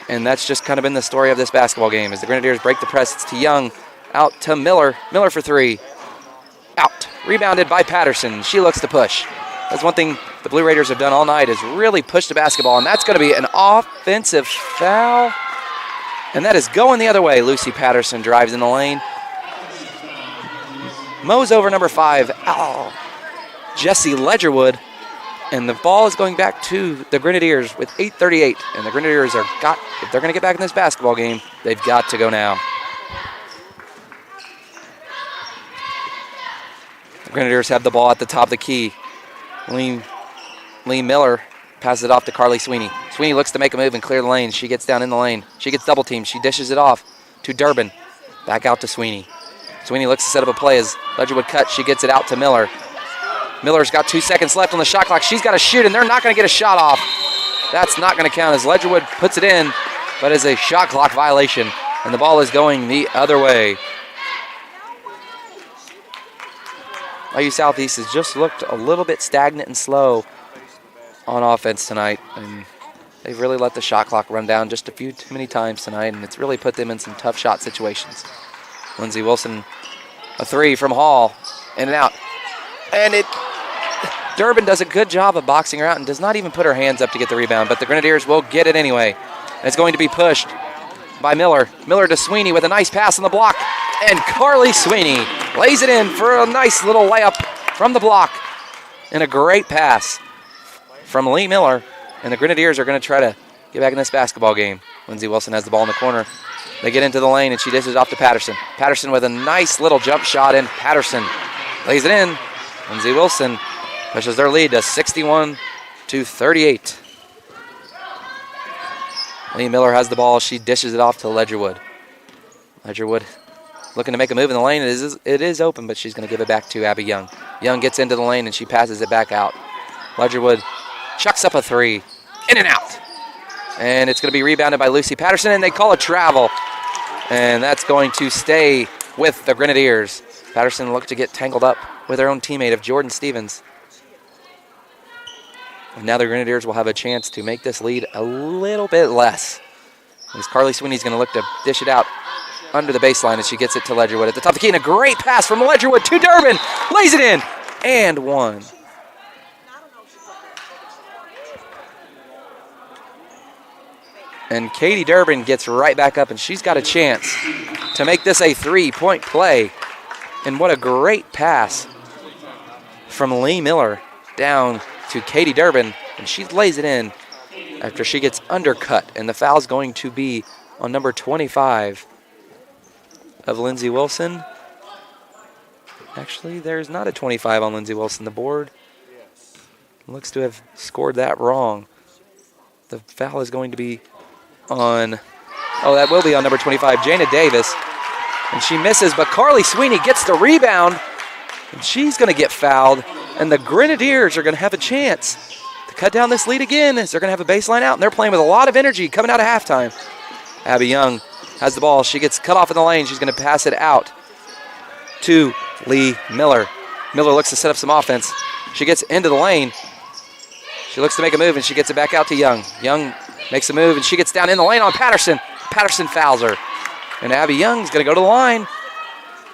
And that's just kind of been the story of this basketball game. As the Grenadiers break the press, it's to Young, out to Miller. Miller for three, out. Rebounded by Patterson. She looks to push. That's one thing the Blue Raiders have done all night is really push the basketball, and that's going to be an offensive foul. And that is going the other way. Lucy Patterson drives in the lane. Mows over number 5, Jessie Ledgerwood. And the ball is going back to the Grenadiers with 8:38. And the Grenadiers if they're going to get back in this basketball game, they've got to go now. The Grenadiers have the ball at the top of the key. Lee Miller passes it off to Carly Sweeney. Sweeney looks to make a move and clear the lane. She gets down in the lane. She gets double teamed. She dishes it off to Durbin. Back out to Sweeney. Sweeney looks to set up a play as Ledgerwood cuts. She gets it out to Miller. Miller's got 2 seconds left on the shot clock. She's got to shoot, and they're not going to get a shot off. That's not going to count as Ledgerwood puts it in, but it's a shot clock violation, and the ball is going the other way. IU Southeast has just looked a little bit stagnant and slow on offense tonight, and they've really let the shot clock run down just a few too many times tonight, and it's really put them in some tough shot situations. Lindsey Wilson, a three from Hall, in and out. And Durbin does a good job of boxing her out and does not even put her hands up to get the rebound, but the Grenadiers will get it anyway. And it's going to be pushed by Miller. Miller to Sweeney with a nice pass on the block, and Carly Sweeney lays it in for a nice little layup from the block, and a great pass from Lee Miller. And the Grenadiers are going to try to get back in this basketball game. Lindsey Wilson has the ball in the corner. They get into the lane, and she dishes off to Patterson. Patterson with a nice little jump shot, and Patterson lays it in. Lindsey Wilson pushes their lead to 61-38. Lee Miller has the ball. She dishes it off to Ledgerwood. Ledgerwood looking to make a move in the lane. It is open, but she's going to give it back to Abby Young. Young gets into the lane, and she passes it back out. Ledgerwood chucks up a three. In and out. And it's going to be rebounded by Lucy Patterson, and they call a travel. And that's going to stay with the Grenadiers. Patterson looked to get tangled up with her own teammate of Jordan Stevens. And now the Grenadiers will have a chance to make this lead a little bit less. As Carly Sweeney's going to look to dish it out under the baseline as she gets it to Ledgerwood at the top of the key. And a great pass from Ledgerwood to Durbin. Lays it in. And one. And Katie Durbin gets right back up, and she's got a chance to make this a three-point play. And what a great pass from Lee Miller down to Katie Durbin, and she lays it in after she gets undercut. And the foul's going to be on number 25 of Lindsey Wilson. Actually, there's not a 25 on Lindsey Wilson. The board looks to have scored that wrong. The foul is going to be on, that will be on number 25, Jana Davis. And she misses, but Carly Sweeney gets the rebound, and she's going to get fouled. And the Grenadiers are going to have a chance to cut down this lead again as they're going to have a baseline out, and they're playing with a lot of energy coming out of halftime. Abby Young has the ball. She gets cut off in the lane. She's going to pass it out to Lee Miller. Miller looks to set up some offense. She gets into the lane. She looks to make a move, and she gets it back out to Young. Young makes a move, and she gets down in the lane on Patterson. Patterson fouls her. And Abby Young's going to go to the line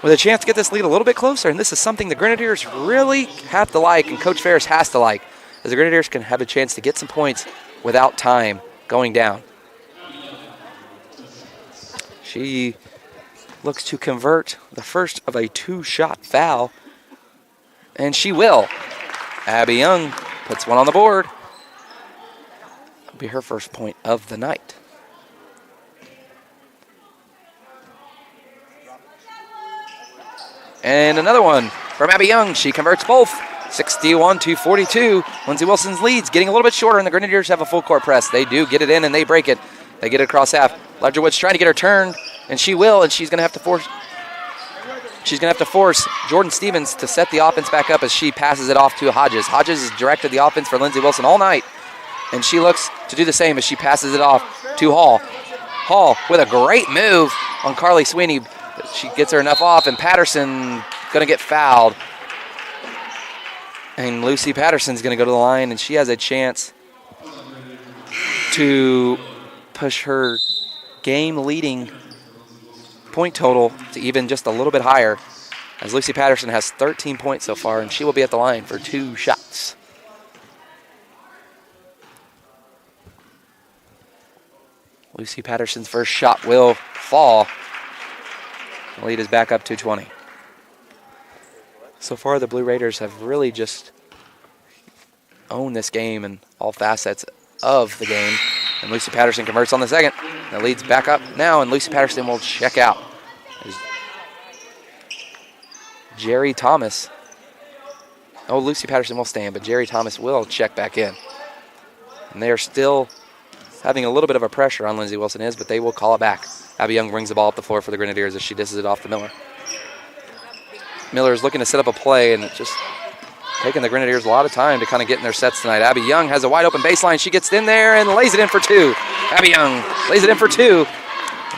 with a chance to get this lead a little bit closer. And this is something the Grenadiers really have to like, and Coach Ferris has to like. as the Grenadiers can have a chance to get some points without time going down. She looks to convert the first of a 2-shot foul, and she will. Abby Young puts one on the board. It'll be her first point of the night. And another one from Abby Young. She converts both. 61-42. Lindsey Wilson's leads getting a little bit shorter, and the Grenadiers have a full court press. They do get it in, and they break it. They get it across half. Ledgerwood's trying to get her turned, and she will, and she's going to have to force. She's going to have to force Jordan Stevens to set the offense back up as she passes it off to Hodges. Hodges has directed the offense for Lindsey Wilson all night, and she looks to do the same as she passes it off to Hall. Hall with a great move on Carly Sweeney. She gets her enough off, and Patterson going to get fouled. And Lucy Patterson's going to go to the line, and she has a chance to push her game-leading point total to even just a little bit higher, as Lucy Patterson has 13 points so far, and she will be at the line for 2 shots. Lucy Patterson's first shot will fall. The lead is back up to 20. So far, the Blue Raiders have really just owned this game in all facets of the game. And Lucy Patterson converts on the second. The lead's back up now, and Lucy Patterson will check out. There's Jerry Thomas. Oh, Lucy Patterson will stand, but Jerry Thomas will check back in. And they are still having a little bit of a pressure on Lindsey Wilson but they will call it back. Abby Young brings the ball up the floor for the Grenadiers as she dishes it off to Miller. Miller is looking to set up a play, and it's just taking the Grenadiers a lot of time to kind of get in their sets tonight. Abby Young has a wide open baseline. She gets in there and lays it in for 2. Abby Young lays it in for 2.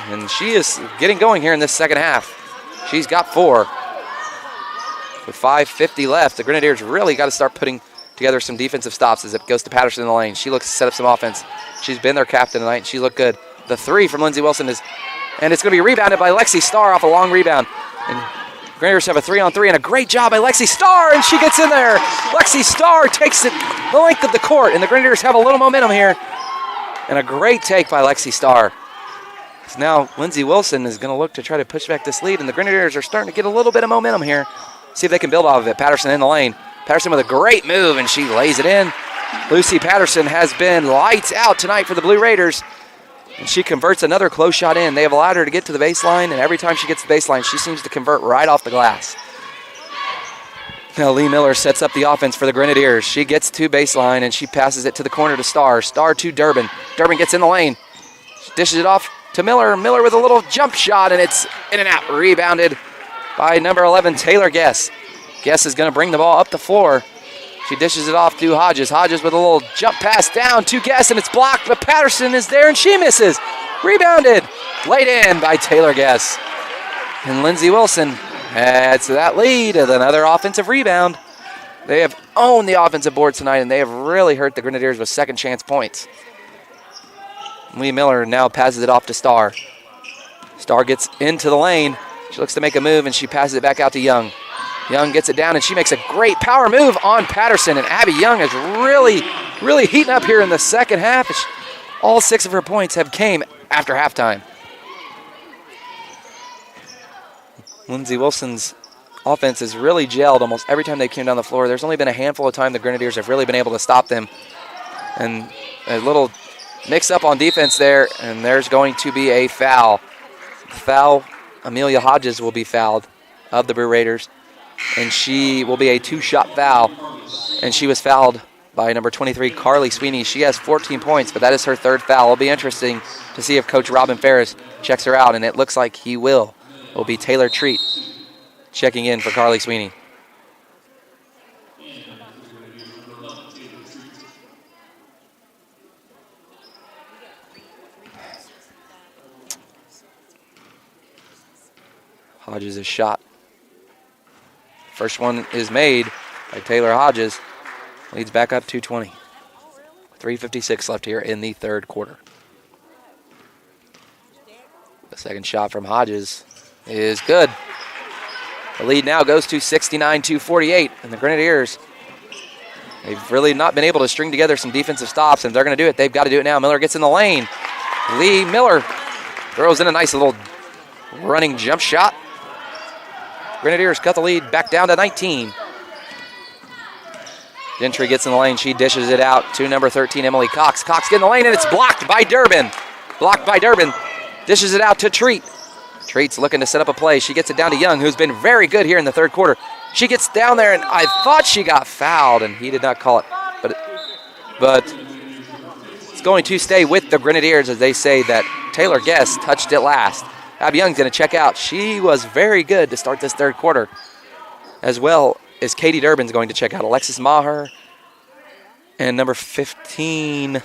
And she is getting going here in this second half. She's got 4. With 5:50 left, the Grenadiers really got to start putting together some defensive stops as it goes to Patterson in the lane. She looks to set up some offense. She's been their captain tonight, and she looked good. The 3 from Lindsey Wilson is, and it's going to be rebounded by Lexi Starr off a long rebound. And Grenadiers have a 3-on-3, and a great job by Lexi Starr, and she gets in there. Lexi Starr takes it the length of the court, and the Grenadiers have a little momentum here. And a great take by Lexi Starr. So now Lindsey Wilson is going to look to try to push back this lead, and the Grenadiers are starting to get a little bit of momentum here. See if they can build off of it. Patterson in the lane. Patterson with a great move, and she lays it in. Lucy Patterson has been lights out tonight for the Blue Raiders. And she converts another close shot in. They have allowed her to get to the baseline, and every time she gets to the baseline, she seems to convert right off the glass. Now Lee Miller sets up the offense for the Grenadiers. She gets to baseline, and she passes it to the corner to Starr. Starr to Durbin. Durbin gets in the lane. She dishes it off to Miller. Miller with a little jump shot, and it's in and out. Rebounded by number 11, Taylor Guess. Guess is going to bring the ball up the floor. She dishes it off to Hodges. Hodges with a little jump pass down to Guess, and it's blocked, but Patterson is there, and she misses. Rebounded. Laid in by Taylor Guess. And Lindsey Wilson adds to that lead with another offensive rebound. They have owned the offensive board tonight, and they have really hurt the Grenadiers with second chance points. Lee Miller now passes it off to Starr. Starr gets into the lane. She looks to make a move, and she passes it back out to Young. Young gets it down, and she makes a great power move on Patterson. And Abby Young is really heating up here in the second half. All 6 of her points have came after halftime. Lindsey Wilson's offense has really gelled almost every time they came down the floor. There's only been a handful of times the Grenadiers have really been able to stop them. And a little mix-up on defense there, and there's going to be a foul. Amelia Hodges will be fouled of the Blue Raiders. And she will be a 2-shot foul. And she was fouled by number 23, Carly Sweeney. She has 14 points, but that is her 3rd foul. It'll be interesting to see if Coach Robin Ferris checks her out, and it looks like he will. It will be Taylor Treat checking in for Carly Sweeney. Hodges' shot. First one is made by Taylor Hodges. Leads back up to 20. 3:56 left here in the 3rd quarter. The second shot from Hodges is good. The lead now goes to 69-48, and the Grenadiers They've really not been able to string together some defensive stops, and they're going to do it. They've got to do it now. Miller gets in the lane. Lee Miller throws in a nice little running jump shot. Grenadiers cut the lead back down to 19. Gentry gets in the lane. She dishes it out to number 13, Emily Cox. Cox gets in the lane, and it's blocked by Durbin. Blocked by Durbin. Dishes it out to Treat. Treat's looking to set up a play. She gets it down to Young, who's been very good here in the third quarter. She gets down there, and I thought she got fouled, and he did not call it. But it's going to stay with the Grenadiers as they say that Taylor Guest touched it last. Abby Young's going to check out. She was very good to start this third quarter, as well as Katie Durbin's going to check out. Alexis Maher and number 15,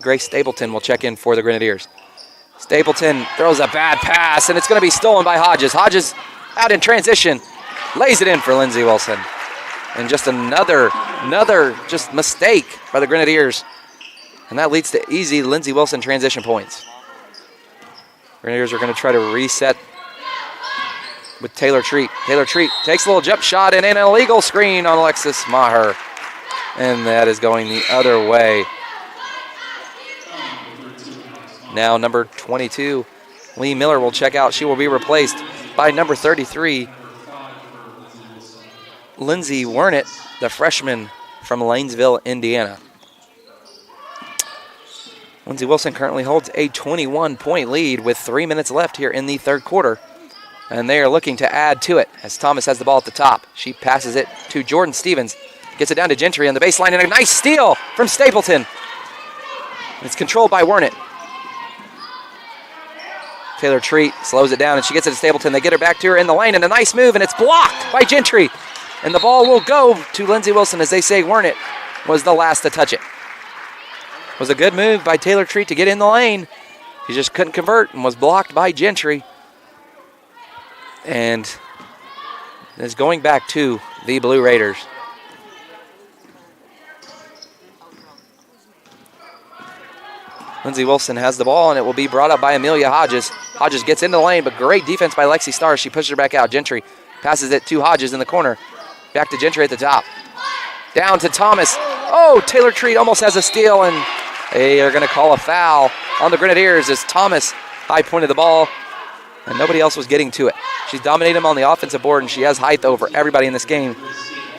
Grace Stapleton, will check in for the Grenadiers. Stapleton throws a bad pass, and it's going to be stolen by Hodges. Hodges out in transition, lays it in for Lindsey Wilson. And just another just mistake by the Grenadiers. And that leads to easy Lindsey Wilson transition points. Grenadiers are going to try to reset with Taylor Treat. Taylor Treat takes a little jump shot and an illegal screen on Alexis Maher. And that is going the other way. Now number 22, Lee Miller, will check out. She will be replaced by number 33, Lindsey Wernett, the freshman from Lanesville, Indiana. Lindsey Wilson currently holds a 21-point lead with 3 minutes left here in the third quarter. And they are looking to add to it as Thomas has the ball at the top. She passes it to Jordan Stevens. Gets it down to Gentry on the baseline, and a nice steal from Stapleton. It's controlled by Wernett. Taylor Treat slows it down, and she gets it to Stapleton. They get her back to her in the lane, and a nice move, and it's blocked by Gentry. And the ball will go to Lindsey Wilson as they say Wernett was the last to touch it. It was a good move by Taylor Treat to get in the lane. He just couldn't convert and was blocked by Gentry. And is going back to the Blue Raiders. Lindsey Wilson has the ball, and it will be brought up by Amelia Hodges. Hodges gets into the lane, but great defense by Lexi Starr. She pushes her back out. Gentry passes it to Hodges in the corner. Back to Gentry at the top. Down to Thomas. Oh, Taylor Treat almost has a steal, and they are going to call a foul on the Grenadiers as Thomas high-pointed the ball, and nobody else was getting to it. She's dominated him on the offensive board, and she has height over everybody in this game.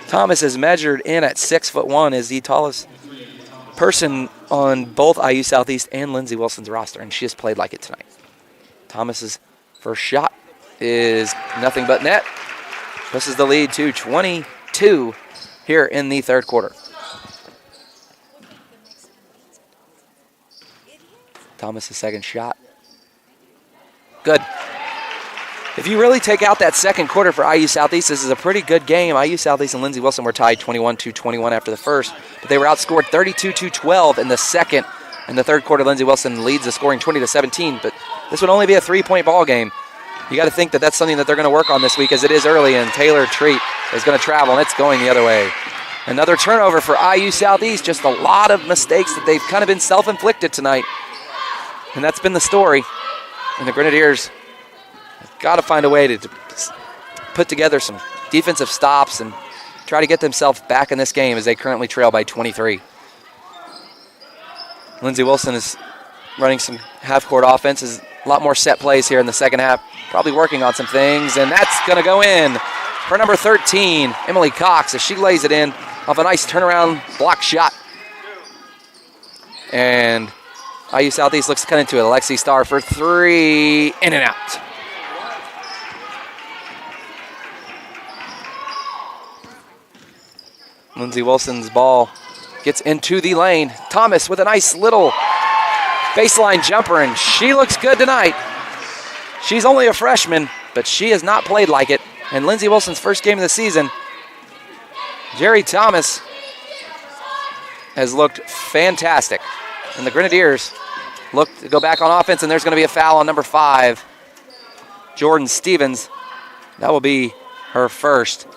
Thomas is measured in at 6'1", is the tallest person on both IU Southeast and Lindsey Wilson's roster, and she has played like it tonight. Thomas's first shot is nothing but net. Pushes the lead to 22 here in the third quarter. Thomas's second shot. Good. If you really take out that second quarter for IU Southeast, this is a pretty good game. IU Southeast and Lindsey Wilson were tied 21-21 after the first, but they were outscored 32-12 in the second. In the third quarter, Lindsey Wilson leads the scoring 20-17, but this would only be a 3-point ball game. You got to think that that's something that they're going to work on this week as it is early, and Taylor Treat is going to travel, and it's going the other way. Another turnover for IU Southeast, just a lot of mistakes that they've kind of been self-inflicted tonight, and that's been the story. And the Grenadiers got to find a way to put together some defensive stops and try to get themselves back in this game as they currently trail by 23. Lindsey Wilson is running some half-court offenses, a lot more set plays here in the second half, probably working on some things, and that's going to go in for number 13, Emily Cox, as she lays it in off a nice turnaround block shot. And IU Southeast looks to cut into it. Alexi Starr for three, in and out. Lindsey Wilson's ball gets into the lane. Thomas with a nice little baseline jumper, and she looks good tonight. She's only a freshman, but she has not played like it. And Lindsey Wilson's first game of the season, Jerry Thomas has looked fantastic. And the Grenadiers look to go back on offense, and there's going to be a foul on number 5, Jordan Stevens. That will be her first.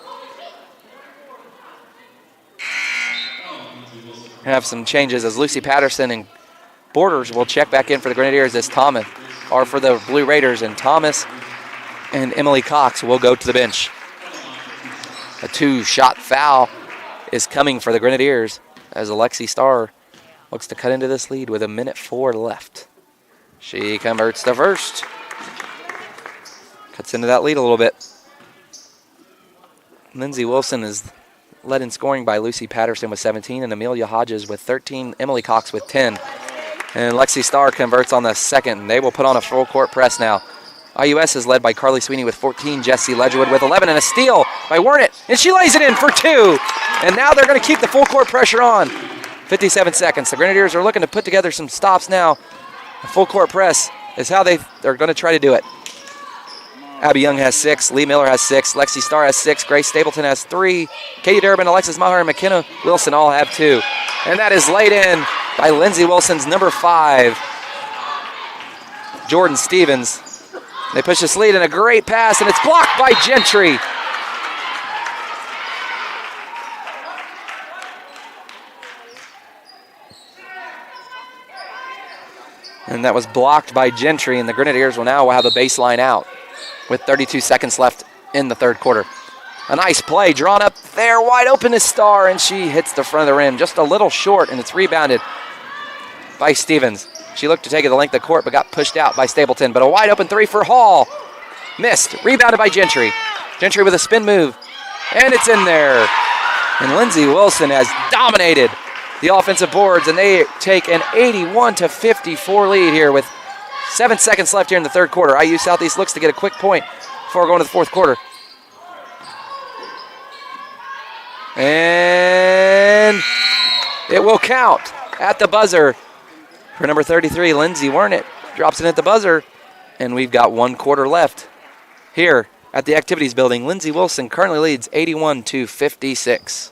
Have some changes as Lucy Patterson and Borders will check back in for the Grenadiers as Thomas, or for the Blue Raiders, and Thomas and Emily Cox will go to the bench. A 2-shot foul is coming for the Grenadiers as Alexi Starr looks to cut into this lead with 1:04 left. She converts the first. Cuts into that lead a little bit. Lindsey Wilson is led in scoring by Lucy Patterson with 17 and Amelia Hodges with 13, Emily Cox with 10. And Lexi Starr converts on the second, and they will put on a full court press now. IUS is led by Carly Sweeney with 14, Jessie Ledgerwood with 11, and a steal by Warnett, and she lays it in for 2. And now they're going to keep the full court pressure on. 57 seconds. The Grenadiers are looking to put together some stops now. A full court press is how they're going to try to do it. Abby Young has 6, Lee Miller has 6, Lexi Starr has 6, Grace Stapleton has 3, Katie Durbin, Alexis Maher, and McKenna Wilson all have 2. And that is laid in by Lindsey Wilson's number 5, Jordan Stevens. They push this lead in a great pass, and it's blocked by Gentry. And that was blocked by Gentry, and the Grenadiers will now have a baseline out with 32 seconds left in the third quarter. A nice play drawn up there, wide open is Starr, and she hits the front of the rim just a little short, and it's rebounded by Stevens. She looked to take it the length of the court, but got pushed out by Stapleton. But a wide open 3 for Hall. Missed. Rebounded by Gentry. Gentry with a spin move. And it's in there. And Lindsey Wilson has dominated the offensive boards, and they take an 81-54 lead here with 7 seconds left here in the third quarter. IU Southeast looks to get a quick point before going to the fourth quarter. And it will count at the buzzer. For number 33, Lindsey Warnett drops it at the buzzer, and we've got 1 quarter left. Here at the Activities Building, Lindsey Wilson currently leads 81-56.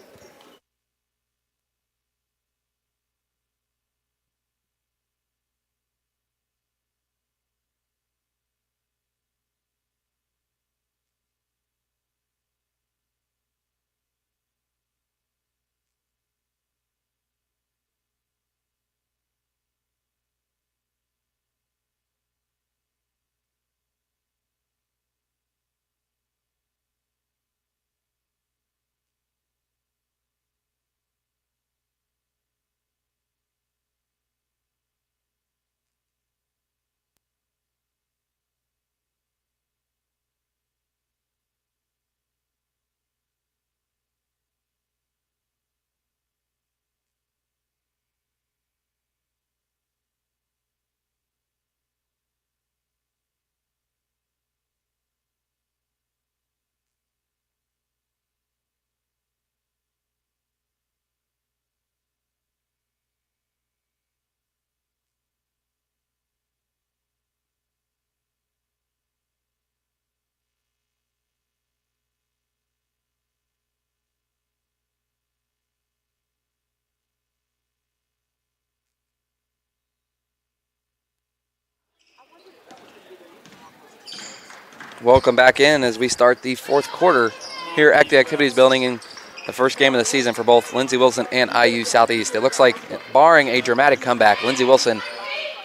Welcome back in as we start the fourth quarter here at the Activities Building in the first game of the season for both Lindsey Wilson and IU Southeast. It looks like, barring a dramatic comeback, Lindsey Wilson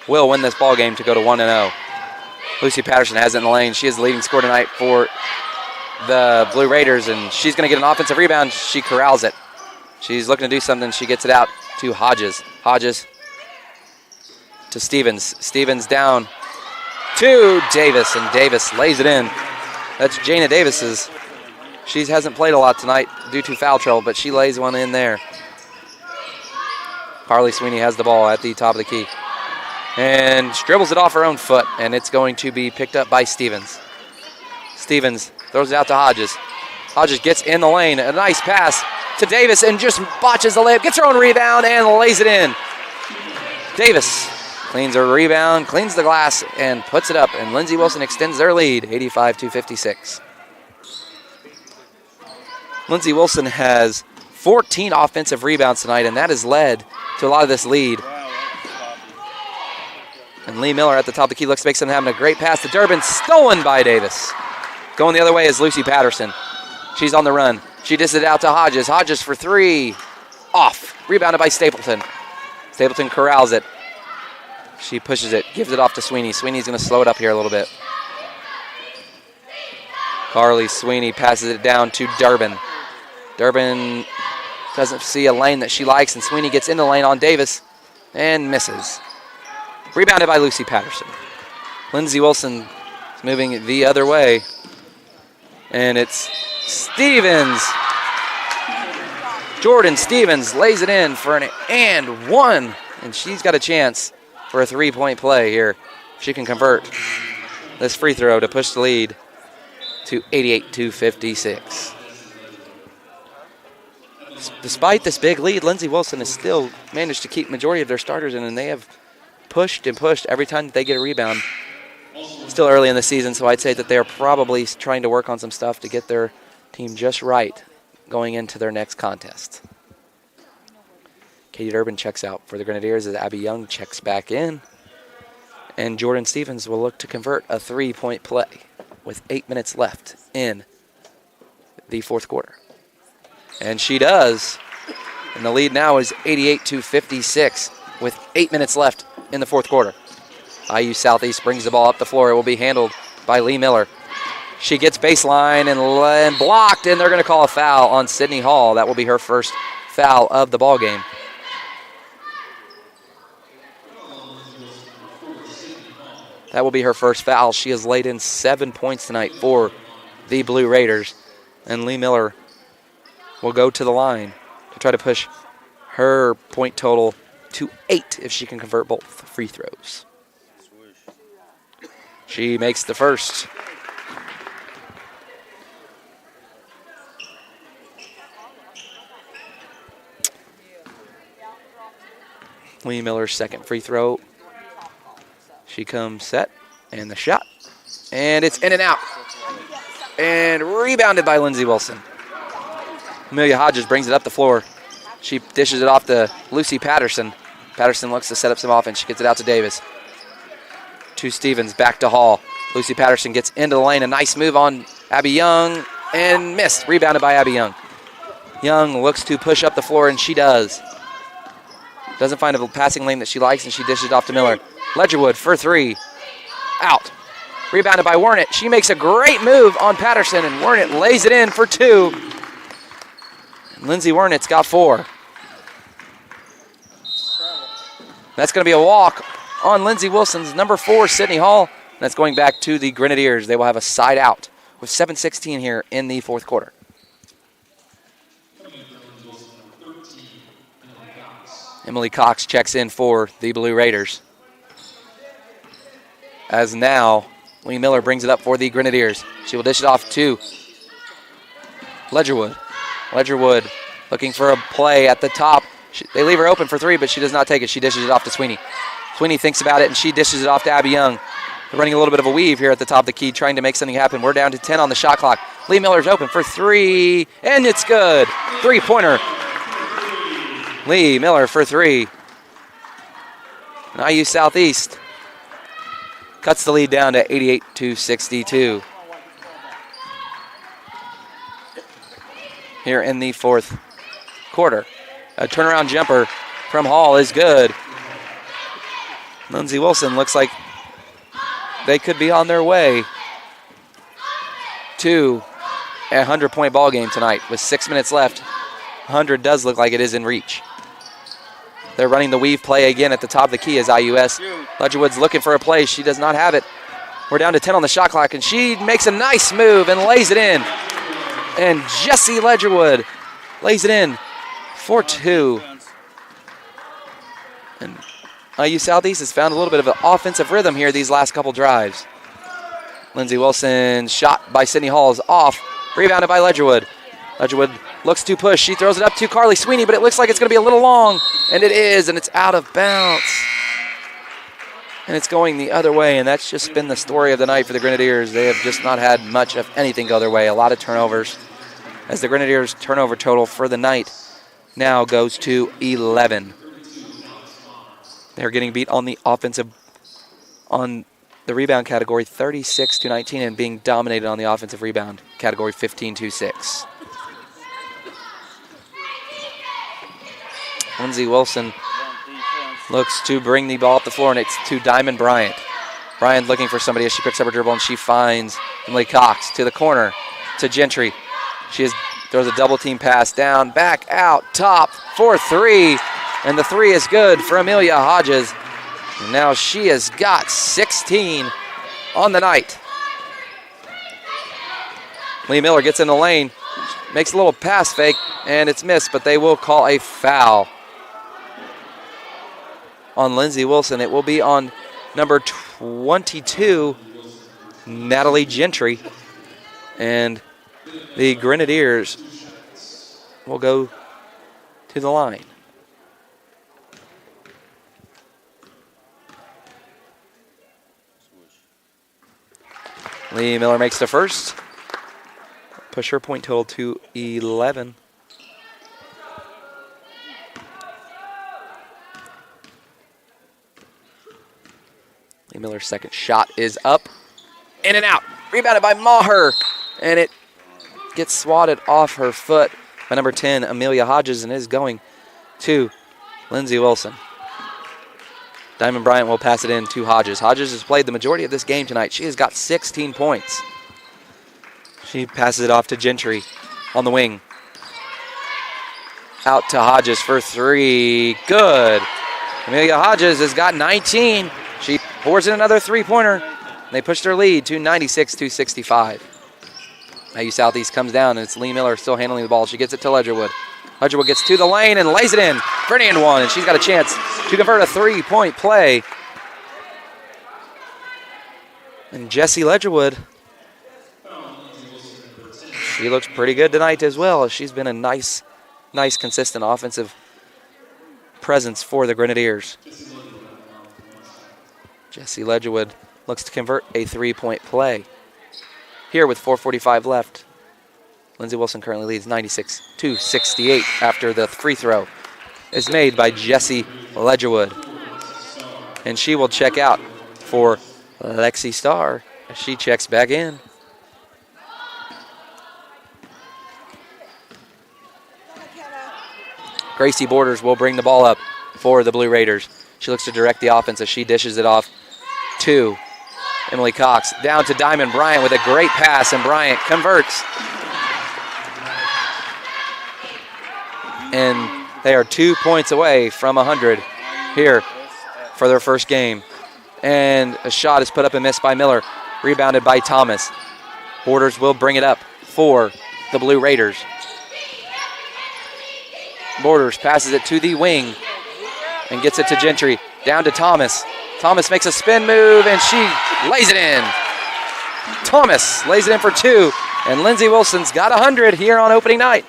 will win this ball game to go to 1-0. Lucy Patterson has it in the lane. She is the leading scorer tonight for the Blue Raiders, and she's going to get an offensive rebound. She corrals it. She's looking to do something. She gets it out to Hodges. Hodges to Stevens. Stevens down to Davis, and Davis lays it in. That's Jana Davis's. She hasn't played a lot tonight due to foul trouble, but she lays one in there. Carly Sweeney has the ball at the top of the key and dribbles it off her own foot, and it's going to be picked up by Stevens. Stevens throws it out to Hodges. Hodges gets in the lane. A nice pass to Davis and just botches the layup, gets her own rebound, and lays it in. Davis cleans her rebound, cleans the glass, and puts it up. And Lindsey Wilson extends their lead, 85-56. Lindsey Wilson has 14 offensive rebounds tonight, and that has led to a lot of this lead. And Lee Miller at the top of the key looks to make something happen. A great pass to Durbin, stolen by Davis. Going the other way is Lucy Patterson. She's on the run. She dishes it out to Hodges. Hodges for 3. Off. Rebounded by Stapleton. Stapleton corrals it. She pushes it, gives it off to Sweeney. Sweeney's going to slow it up here a little bit. Carly Sweeney passes it down to Durbin. Durbin doesn't see a lane that she likes, and Sweeney gets in the lane on Davis and misses. Rebounded by Lucy Patterson. Lindsey Wilson is moving the other way, and it's Stevens. Jordan Stevens lays it in for an and one, and she's got a chance for a three-point play here. She can convert this free throw to push the lead to 88-56. Despite this big lead, Lindsey Wilson has still managed to keep majority of their starters in, and they have pushed and pushed every time that they get a rebound. Still early in the season, so I'd say that they're probably trying to work on some stuff to get their team just right going into their next contest. Katie Durbin checks out for the Grenadiers as Abby Young checks back in. And Jordan Stevens will look to convert a three-point play with 8 minutes left in the fourth quarter. And she does. And the lead now is 88-56 with 8 minutes left in the fourth quarter. IU Southeast brings the ball up the floor. It will be handled by Lee Miller. She gets baseline and blocked, and they're going to call a foul on Sydney Hall. That will be her first foul of the ball game. That will be her first foul. She has laid in 7 points tonight for the Blue Raiders. And Lee Miller will go to the line to try to push her point total to 8 if she can convert both free throws. She makes the first. Lee Miller's second free throw. She comes set, and the shot. And it's in and out. And rebounded by Lindsey Wilson. Amelia Hodges brings it up the floor. She dishes it off to Lucy Patterson. Patterson looks to set up some offense. She gets it out to Davis. To Stevens, back to Hall. Lucy Patterson gets into the lane. A nice move on Abby Young, and missed. Rebounded by Abby Young. Young looks to push up the floor, and she does. Doesn't find a passing lane that she likes, and she dishes it off to Miller. Ledgerwood for three. Out. Rebounded by Wernitt. She makes a great move on Patterson, and Wernitt lays it in for two. And Lindsey Wernitt's got four. That's going to be a walk on Lindsey Wilson's number 4, Sydney Hall. That's going back to the Grenadiers. They will have a side out with 7:16 here in the fourth quarter. Emily Cox checks in for the Blue Raiders. As now, Lee Miller brings it up for the Grenadiers. She will dish it off to Ledgerwood. Ledgerwood looking for a play at the top. They leave her open for three, but she does not take it. She dishes it off to Sweeney. Sweeney thinks about it, and she dishes it off to Abby Young. They're running a little bit of a weave here at the top of the key, trying to make something happen. We're down to 10 on the shot clock. Lee Miller's open for three, and it's good. Three-pointer. Lee Miller for three. And IU Southeast cuts the lead down to 88-62. Here in the fourth quarter. A turnaround jumper from Hall is good. Lindsey Wilson looks like they could be on their way to a 100-point ball game tonight with 6 minutes left. 100 does look like it is in reach. They're running the weave play again at the top of the key as IUS. Ledgerwood's looking for a play. She does not have it. We're down to 10 on the shot clock, and she makes a nice move and lays it in. And Jessie Ledgerwood lays it in for two. And IU Southeast has found a little bit of an offensive rhythm here these last couple drives. Lindsey Wilson shot by Sydney Hall is off. Rebounded by Ledgerwood. Ledgerwood looks to push. She throws it up to Carly Sweeney, but it looks like it's going to be a little long. And it is, and it's out of bounds. And it's going the other way, and that's just been the story of the night for the Grenadiers. They have just not had much of anything go their way. A lot of turnovers, as the Grenadiers' turnover total for the night now goes to 11. They're getting beat on the rebound category 36-19 and being dominated on the offensive rebound category 15-6. Lindsey Wilson looks to bring the ball up the floor, and it's to Diamond Bryant. Bryant looking for somebody as she picks up her dribble, and she finds Emily Cox to the corner to Gentry. She has Throws a double team pass down, back out, top for three. And the three is good for Amelia Hodges. And now she has got 16 on the night. Lee Miller gets in the lane, makes a little pass fake, and it's missed, but they will call a foul on Lindsey Wilson. It will be on number 22, Natalie Gentry. And the Grenadiers will go to the line. Lee Miller makes the first. Push her point total to 11. Lee Miller's second shot is up. In and out. Rebounded by Maher. And it gets swatted off her foot by number 10, Amelia Hodges, and is going to Lindsey Wilson. Diamond Bryant will pass it in to Hodges. Hodges has played the majority of this game tonight. She has got 16 points. She passes it off to Gentry on the wing. Out to Hodges for three. Good. Amelia Hodges has got 19. She pours in another three-pointer. They push their lead to 96-65. IU Southeast comes down, and it's Lee Miller still handling the ball. She gets it to Ledgerwood. Ledgerwood gets to the lane and lays it in for an and one, and she's got a chance to convert a three-point play. And Jessie Ledgerwood, she looks pretty good tonight as well. She's been a nice, consistent offensive presence for the Grenadiers. Jessie Ledgerwood looks to convert a three-point play. Here with 4:45 left, Lindsey Wilson currently leads 96-68 after the free throw is made by Jessie Ledgerwood. And she will check out for Lexi Starr as she checks back in. Gracie Borders will bring the ball up for the Blue Raiders. She looks to direct the offense as she dishes it off to Emily Cox. Down to Diamond Bryant with a great pass, and Bryant converts. And they are 2 points away from 100 here for their first game. And a shot is put up and missed by Miller. Rebounded by Thomas. Borders will bring it up for the Blue Raiders. Borders passes it to the wing and gets it to Gentry. Down to Thomas. Thomas makes a spin move, and she lays it in. Thomas lays it in for two, and Lindsey Wilson's got 100 here on opening night.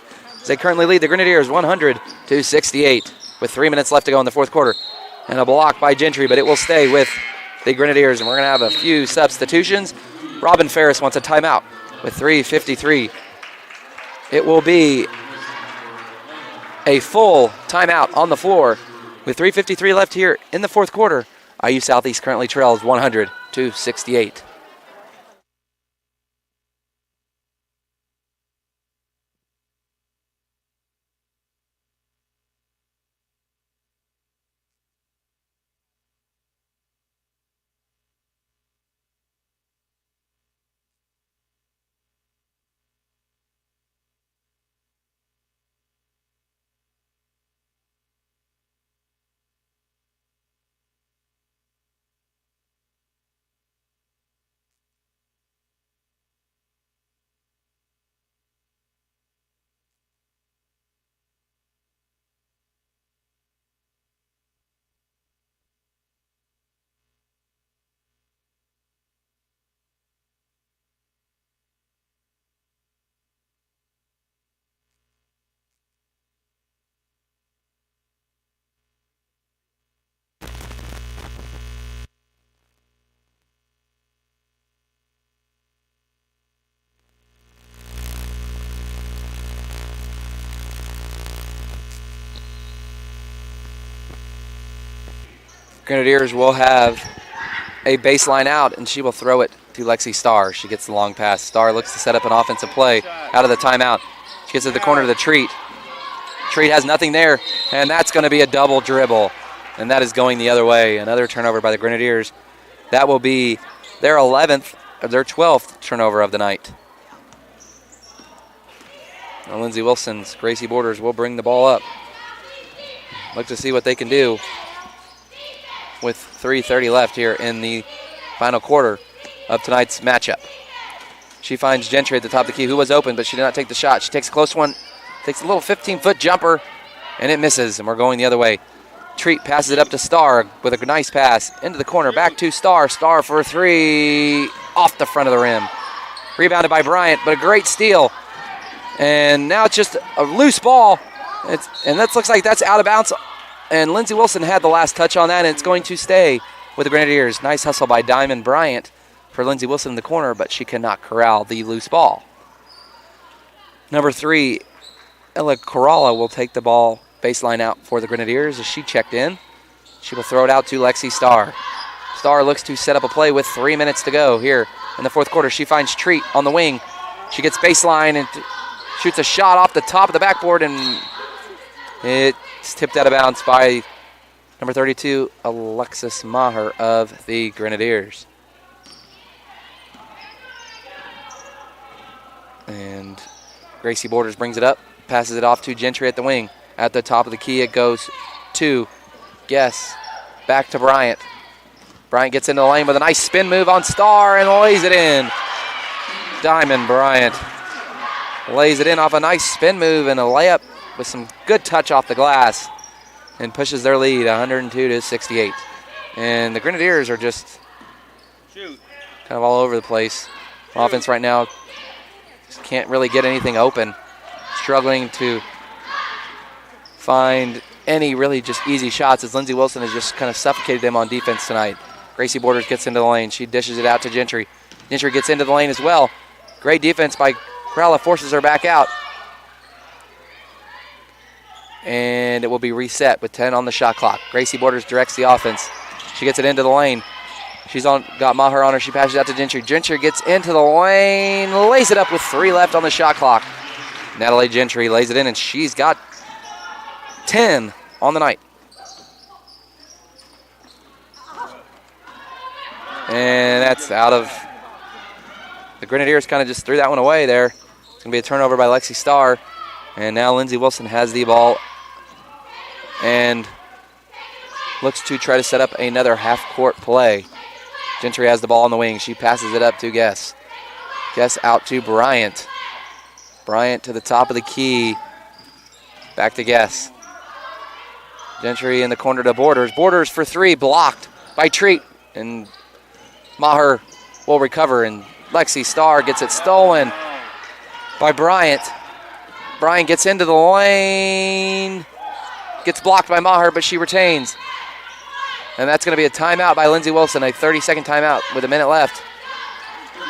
They currently lead the Grenadiers 100-68 with 3 minutes left to go in the fourth quarter. And a block by Gentry, but it will stay with the Grenadiers, and we're going to have a few substitutions. Robin Ferris wants a timeout with 3:53. It will be a full timeout on the floor with 3:53 left here in the fourth quarter. IU Southeast currently trails 100-68. Grenadiers will have a baseline out, and she will throw it to Lexi Starr. She gets the long pass. Starr looks to set up an offensive play out of the timeout. She gets to the corner to the Treat. Treat has nothing there, and that's going to be a double dribble, and that is going the other way. Another turnover by the Grenadiers. That will be their 11th, or their 12th turnover of the night. Now Lindsey Wilson's Gracie Borders will bring the ball up. Look to see what they can do with 3:30 left here in the final quarter of tonight's matchup. She finds Gentry at the top of the key, who was open, but she did not take the shot. She takes a close one, takes a little 15-foot jumper, and it misses, and we're going the other way. Treat passes it up to Starr with a nice pass into the corner, back to Starr. Starr for three, off the front of the rim. Rebounded by Bryant, but a great steal. And now it's just a loose ball, and that looks like that's out of bounds. And Lindsey Wilson had the last touch on that, and it's going to stay with the Grenadiers. Nice hustle by Diamond Bryant for Lindsey Wilson in the corner, but she cannot corral the loose ball. Number 3, Ella Corrala will take the ball baseline out for the Grenadiers as she checked in. She will throw it out to Lexi Starr. Starr looks to set up a play with 3 minutes to go here in the fourth quarter. She finds Treat on the wing. She gets baseline and shoots a shot off the top of the backboard, and it's tipped out of bounds by number 32, Alexis Maher of the Grenadiers. And Gracie Borders brings it up, passes it off to Gentry at the wing. At the top of the key, it goes to Guess. Back to Bryant. Bryant gets into the lane with a nice spin move on Starr and lays it in. Diamond Bryant lays it in off a nice spin move and a layup with some good touch off the glass and pushes their lead 102-68. And the Grenadiers are just kind of all over the place. Offense right now just can't really get anything open. Struggling to find any really just easy shots as Lindsey Wilson has just kind of suffocated them on defense tonight. Gracie Borders gets into the lane. She dishes it out to Gentry. Gentry gets into the lane as well. Great defense by Corrala, forces her back out. And it will be reset with 10 on the shot clock. Gracie Borders directs the offense. She gets it into the lane. She's got Maher on her. She passes it out to Gentry. Gentry gets into the lane, lays it up with 3 left on the shot clock. Natalie Gentry lays it in, and she's got 10 on the night. And that's out of... The Grenadiers kind of just threw that one away there. It's going to be a turnover by Lexi Starr. And now Lindsey Wilson has the ball and looks to try to set up another half-court play. Gentry has the ball on the wing. She passes it up to Guess. Guess out to Bryant. Bryant to the top of the key. Back to Guess. Gentry in the corner to Borders. Borders for 3, blocked by Treat. And Maher will recover, and Lexi Starr gets it stolen by Bryant. Bryant gets into the lane. Gets blocked by Maher, but she retains. And that's going to be a timeout by Lindsey Wilson, a 30-second timeout with a minute left.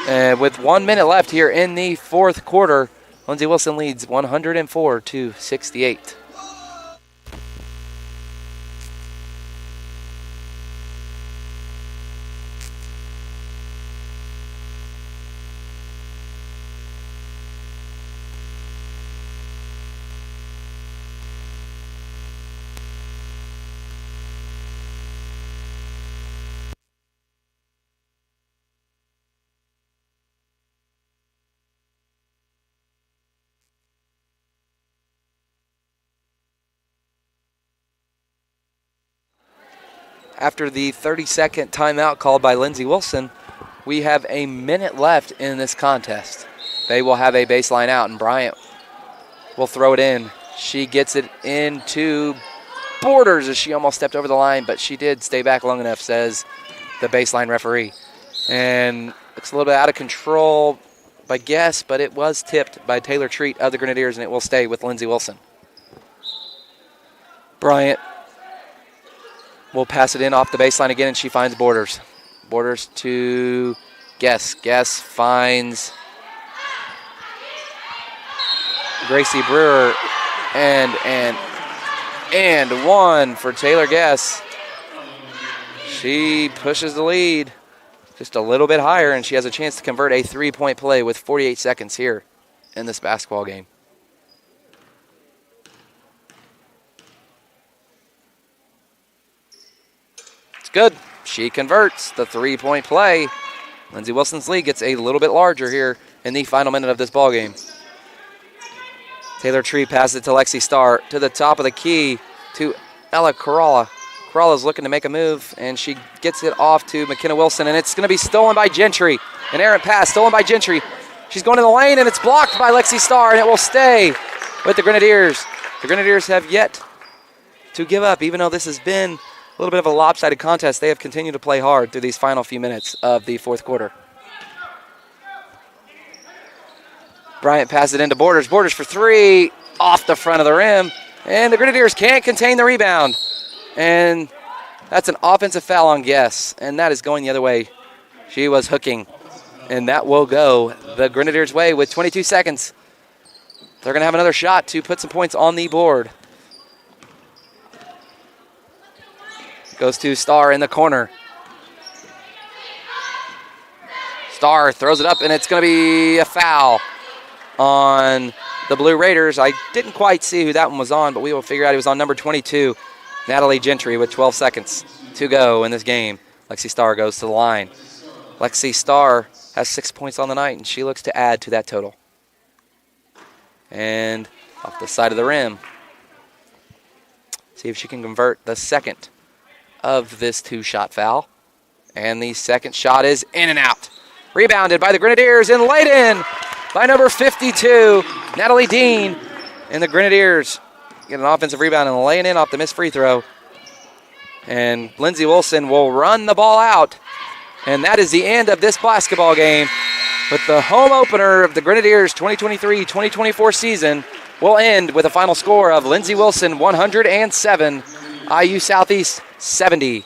And with 1 minute left here in the fourth quarter, Lindsey Wilson leads 104-68. After the 30-second timeout called by Lindsey Wilson, we have a minute left in this contest. They will have a baseline out, and Bryant will throw it in. She gets it into Borders as she almost stepped over the line, but she did stay back long enough, says the baseline referee. And looks a little bit out of control by Guess, but it was tipped by Taylor Treat of the Grenadiers, and it will stay with Lindsey Wilson. Bryant will pass it in off the baseline again, and she finds Borders. Borders to Guess. Guess finds Gracie Brewer, and one for Taylor Guess. She pushes the lead just a little bit higher, and she has a chance to convert a 3-point play with 48 seconds here in this basketball game. Good. She converts the 3-point play. Lindsey Wilson's lead gets a little bit larger here in the final minute of this ball game. Taylor Tree passes it to Lexi Starr to the top of the key to Ella Corolla. Corolla's looking to make a move, and she gets it off to McKenna Wilson, and it's going to be stolen by Gentry. An errant pass stolen by Gentry. She's going to the lane, and it's blocked by Lexi Starr, and it will stay with the Grenadiers. The Grenadiers have yet to give up, even though this has been a little bit of a lopsided contest. They have continued to play hard through these final few minutes of the fourth quarter. Bryant passes it into Borders. Borders for three, off the front of the rim, and the Grenadiers can't contain the rebound. And that's an offensive foul on Guess, and that is going the other way. She was hooking, and that will go the Grenadiers' way with 22 seconds. They're going to have another shot to put some points on the board. Goes to Starr in the corner. Starr throws it up, and it's going to be a foul on the Blue Raiders. I didn't quite see who that one was on, but we will figure out it was on number 22. Natalie Gentry with 12 seconds to go in this game. Lexi Starr goes to the line. Lexi Starr has 6 points on the night, and she looks to add to that total. And off the side of the rim. See if she can convert the second of this two-shot foul. And the second shot is in and out. Rebounded by the Grenadiers and laid in by number 52, Natalie Dean. And the Grenadiers get an offensive rebound and laying in off the missed free throw. And Lindsey Wilson will run the ball out. And that is the end of this basketball game. But the home opener of the Grenadiers 2023-2024 season will end with a final score of Lindsey Wilson 107, IU Southeast 70.